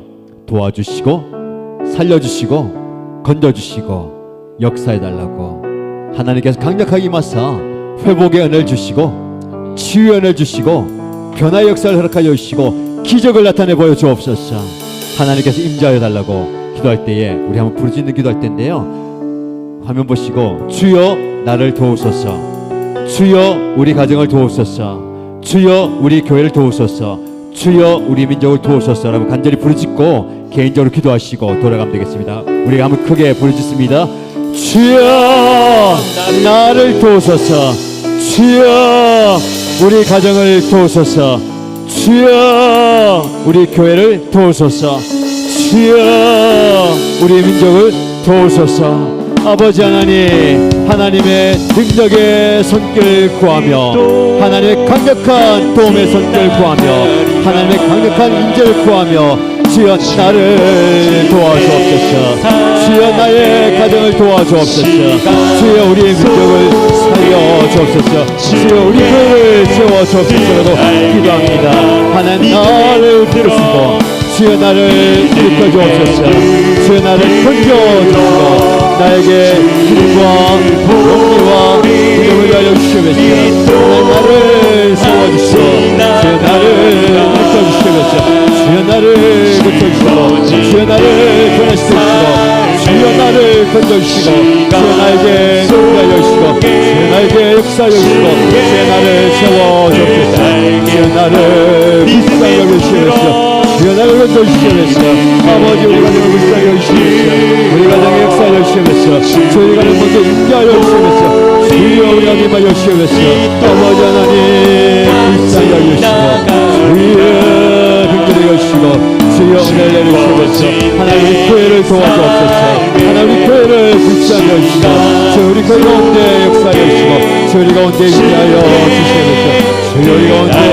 도와주시고 살려주시고 건져주시고 역사해달라고 하나님께서 강력하게 임하사 회복의 은혜를 주시고 치유의 은혜를 주시고 변화의 역사를 허락하여 주시고 기적을 나타내 보여주옵소서. 하나님께서 임재하여 달라고 기도할 때에 우리 한번 부르짖는 기도할 텐데요, 화면 보시고 주여 나를 도우소서, 주여 우리 가정을 도우소서, 주여 우리 교회를 도우소서, 주여 우리 민족을 도우소서 라고 간절히 부르짖고 개인적으로 기도하시고 돌아가면 되겠습니다. 우리가 한번 크게 부르짖습니다. 주여 나를 도우소서, 주여 우리 가정을 도우소서, 주여 우리 교회를 도우소서, 주여 우리 민족을 도우소서. 아버지 하나님, 하나님의 능력의 손길 구하며 하나님의 강력한 도움의 손길 구하며 하나님의 강력한 인재를 구하며 주여 나를 도와주옵소서, 주여 나의 가정을 도와주옵소서, 주여 우리의 민족을 살려주옵소서, 주여 우리 교회를 세워주옵소서라고 기도합니다. 하나님 나를 부르시고 주여 나를 일으켜주옵소서, 주여 나를 건져주시고 나에게 힘과 용기와 믿음을 알려주시옵소서. 하나님 나를 세워주시고 주여 나를 일으켜주시옵소서, 주여 나를 고쳐주시고 주여 나를 변화시키시고 주여 나를 건져주시고 주여 나에게 용기 알려주시고 주여 나에게 역사하여 주시고 주여 나를 세워주옵소서, 주여 나를 불쌍히 여겨주시옵소서, 주여 나를 건져주시옵소서. 아버지 우리 가정을 불쌍히 여기시옵소서, 우리 가정에 역사하여 주시옵소서, 저희 가정 먼저 인자하여 주시옵소서, 주여 우리 하나님 하여 주시옵소서. 아버지 하나님 불쌍히 여기시고 주여 긍휼히 여기시고 주여 은혜를 내리시옵소서. 하나님 우리 교회를 도와주옵소서, 하나님 우리 교회를 불쌍히 여기시고 주여 우리 교회 가운데 역사하여 주시고 주여 우리 가운데 인자하여 주시옵소서, 주여 우리 가운데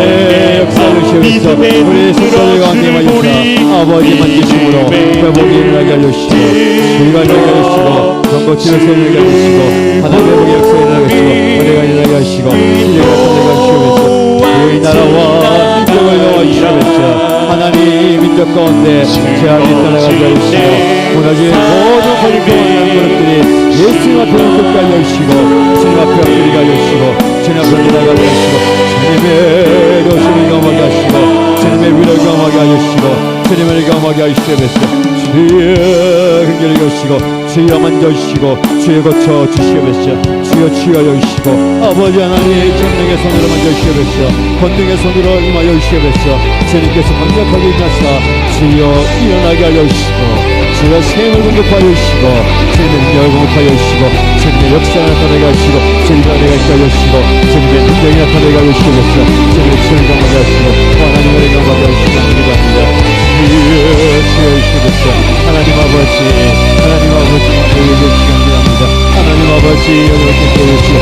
역사하여 주시옵소서. 우리 성도들 가운데 임하시사 아버지 만지심으로 회복이 일어나게 하여주시고 주의가 일어나게 하시고 전고치를 세우게 하시고 하나님의 회복의 역사에 일어나게 하시고 은혜가 일어나게 하시고 시대가 선대가 하시옵소서. 우리 나라와 민족을 도와주시옵소서. 하나님 민족 가운데 제한이 떠나가게 하시고 가지 모든 권력과 그릇들이 예수님 앞에 끝까지 하시고 주님 앞에 엎드리게 하시고 주님 앞에 나가게 하시고 주님의 도시를 경험하게 하시고 주님의 위를 경험하게 하시고 주님을 경험하게 하시옵소서. 주의 긍휼히 여시고 주여 만져주시고 주여 고쳐 주시옵소서. 주여 주여 여시고 아버지 하나님의 전능의 손으로 만져주시옵소서. 권능의 손으로 임하여 주시옵소서. 주님께서 강력하게 일하사 주여 일어나게 하여 주시고 주여 생을 공급하여 주시고 주님의 능력을 공급하여 주시고 주님의 역사가 나타나게 하시고 주님의 은혜가 있게 하여 주시고 주님의 능력이 나타나게 하여 주시옵소서. 주님의 주를 경험하게 하시고 하나님을 경험하게 하시고 기도합니다. 주여 주시옵소서. 하나님 아버지 하나님 아버지 저희에게 시간합니다. 하나님 아버지 여러분께 주시고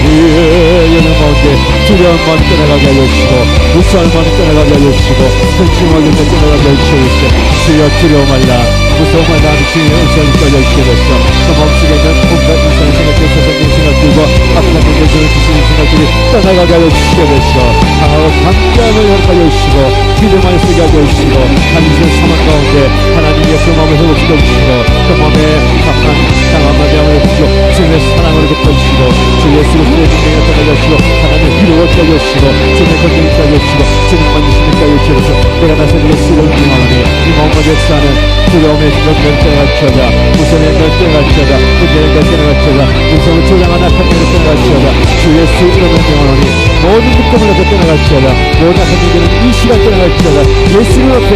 주의 여러 가운데 두려움만 떠나가게 하여 주시고 무서움만 떠나가게 하여 주시고 근심하게 떠나가게 하여 주시옵소서. 주여 두려워 말라 무서워 말라 주의 은총을 떠나 주시옵소서. 그 마음속에 있는 온갖 이상한 생각들 세상적인 생각들과 아프다 문제들을 주시는 생각들이 떠나가게 하여 주시옵소서. 강하고 강력을 허락하여 주시고 기도만 쓰게 하여 주시고 한ison 사망 가운데 하나님의 그 마음을 회복시켜 주시고 그 마음에 강한 마음을 주시고 주님의 사랑을 덮어주시고 주 예수 그리스도의 능력을 떠나주시고 하나님의 위로를 떠주시고 주님의 권능을 떠주시고 주님 만드시는 까지 주셔서 내가 나서지게 쓰러운 하나님 이 마음과 역사는 두려움의 능력을 떠나가치어다 무서움의 능력을 떠나가치어다 문제의 능력을 떠나가치어다 무서움을 조장한 악한 능력을 떠나가치어다 주 예수 이름을 명하노니 모든 묶음을 떠나가치어다 모든 악한 능력은 이 시간 떠나가치어다 예수님 앞에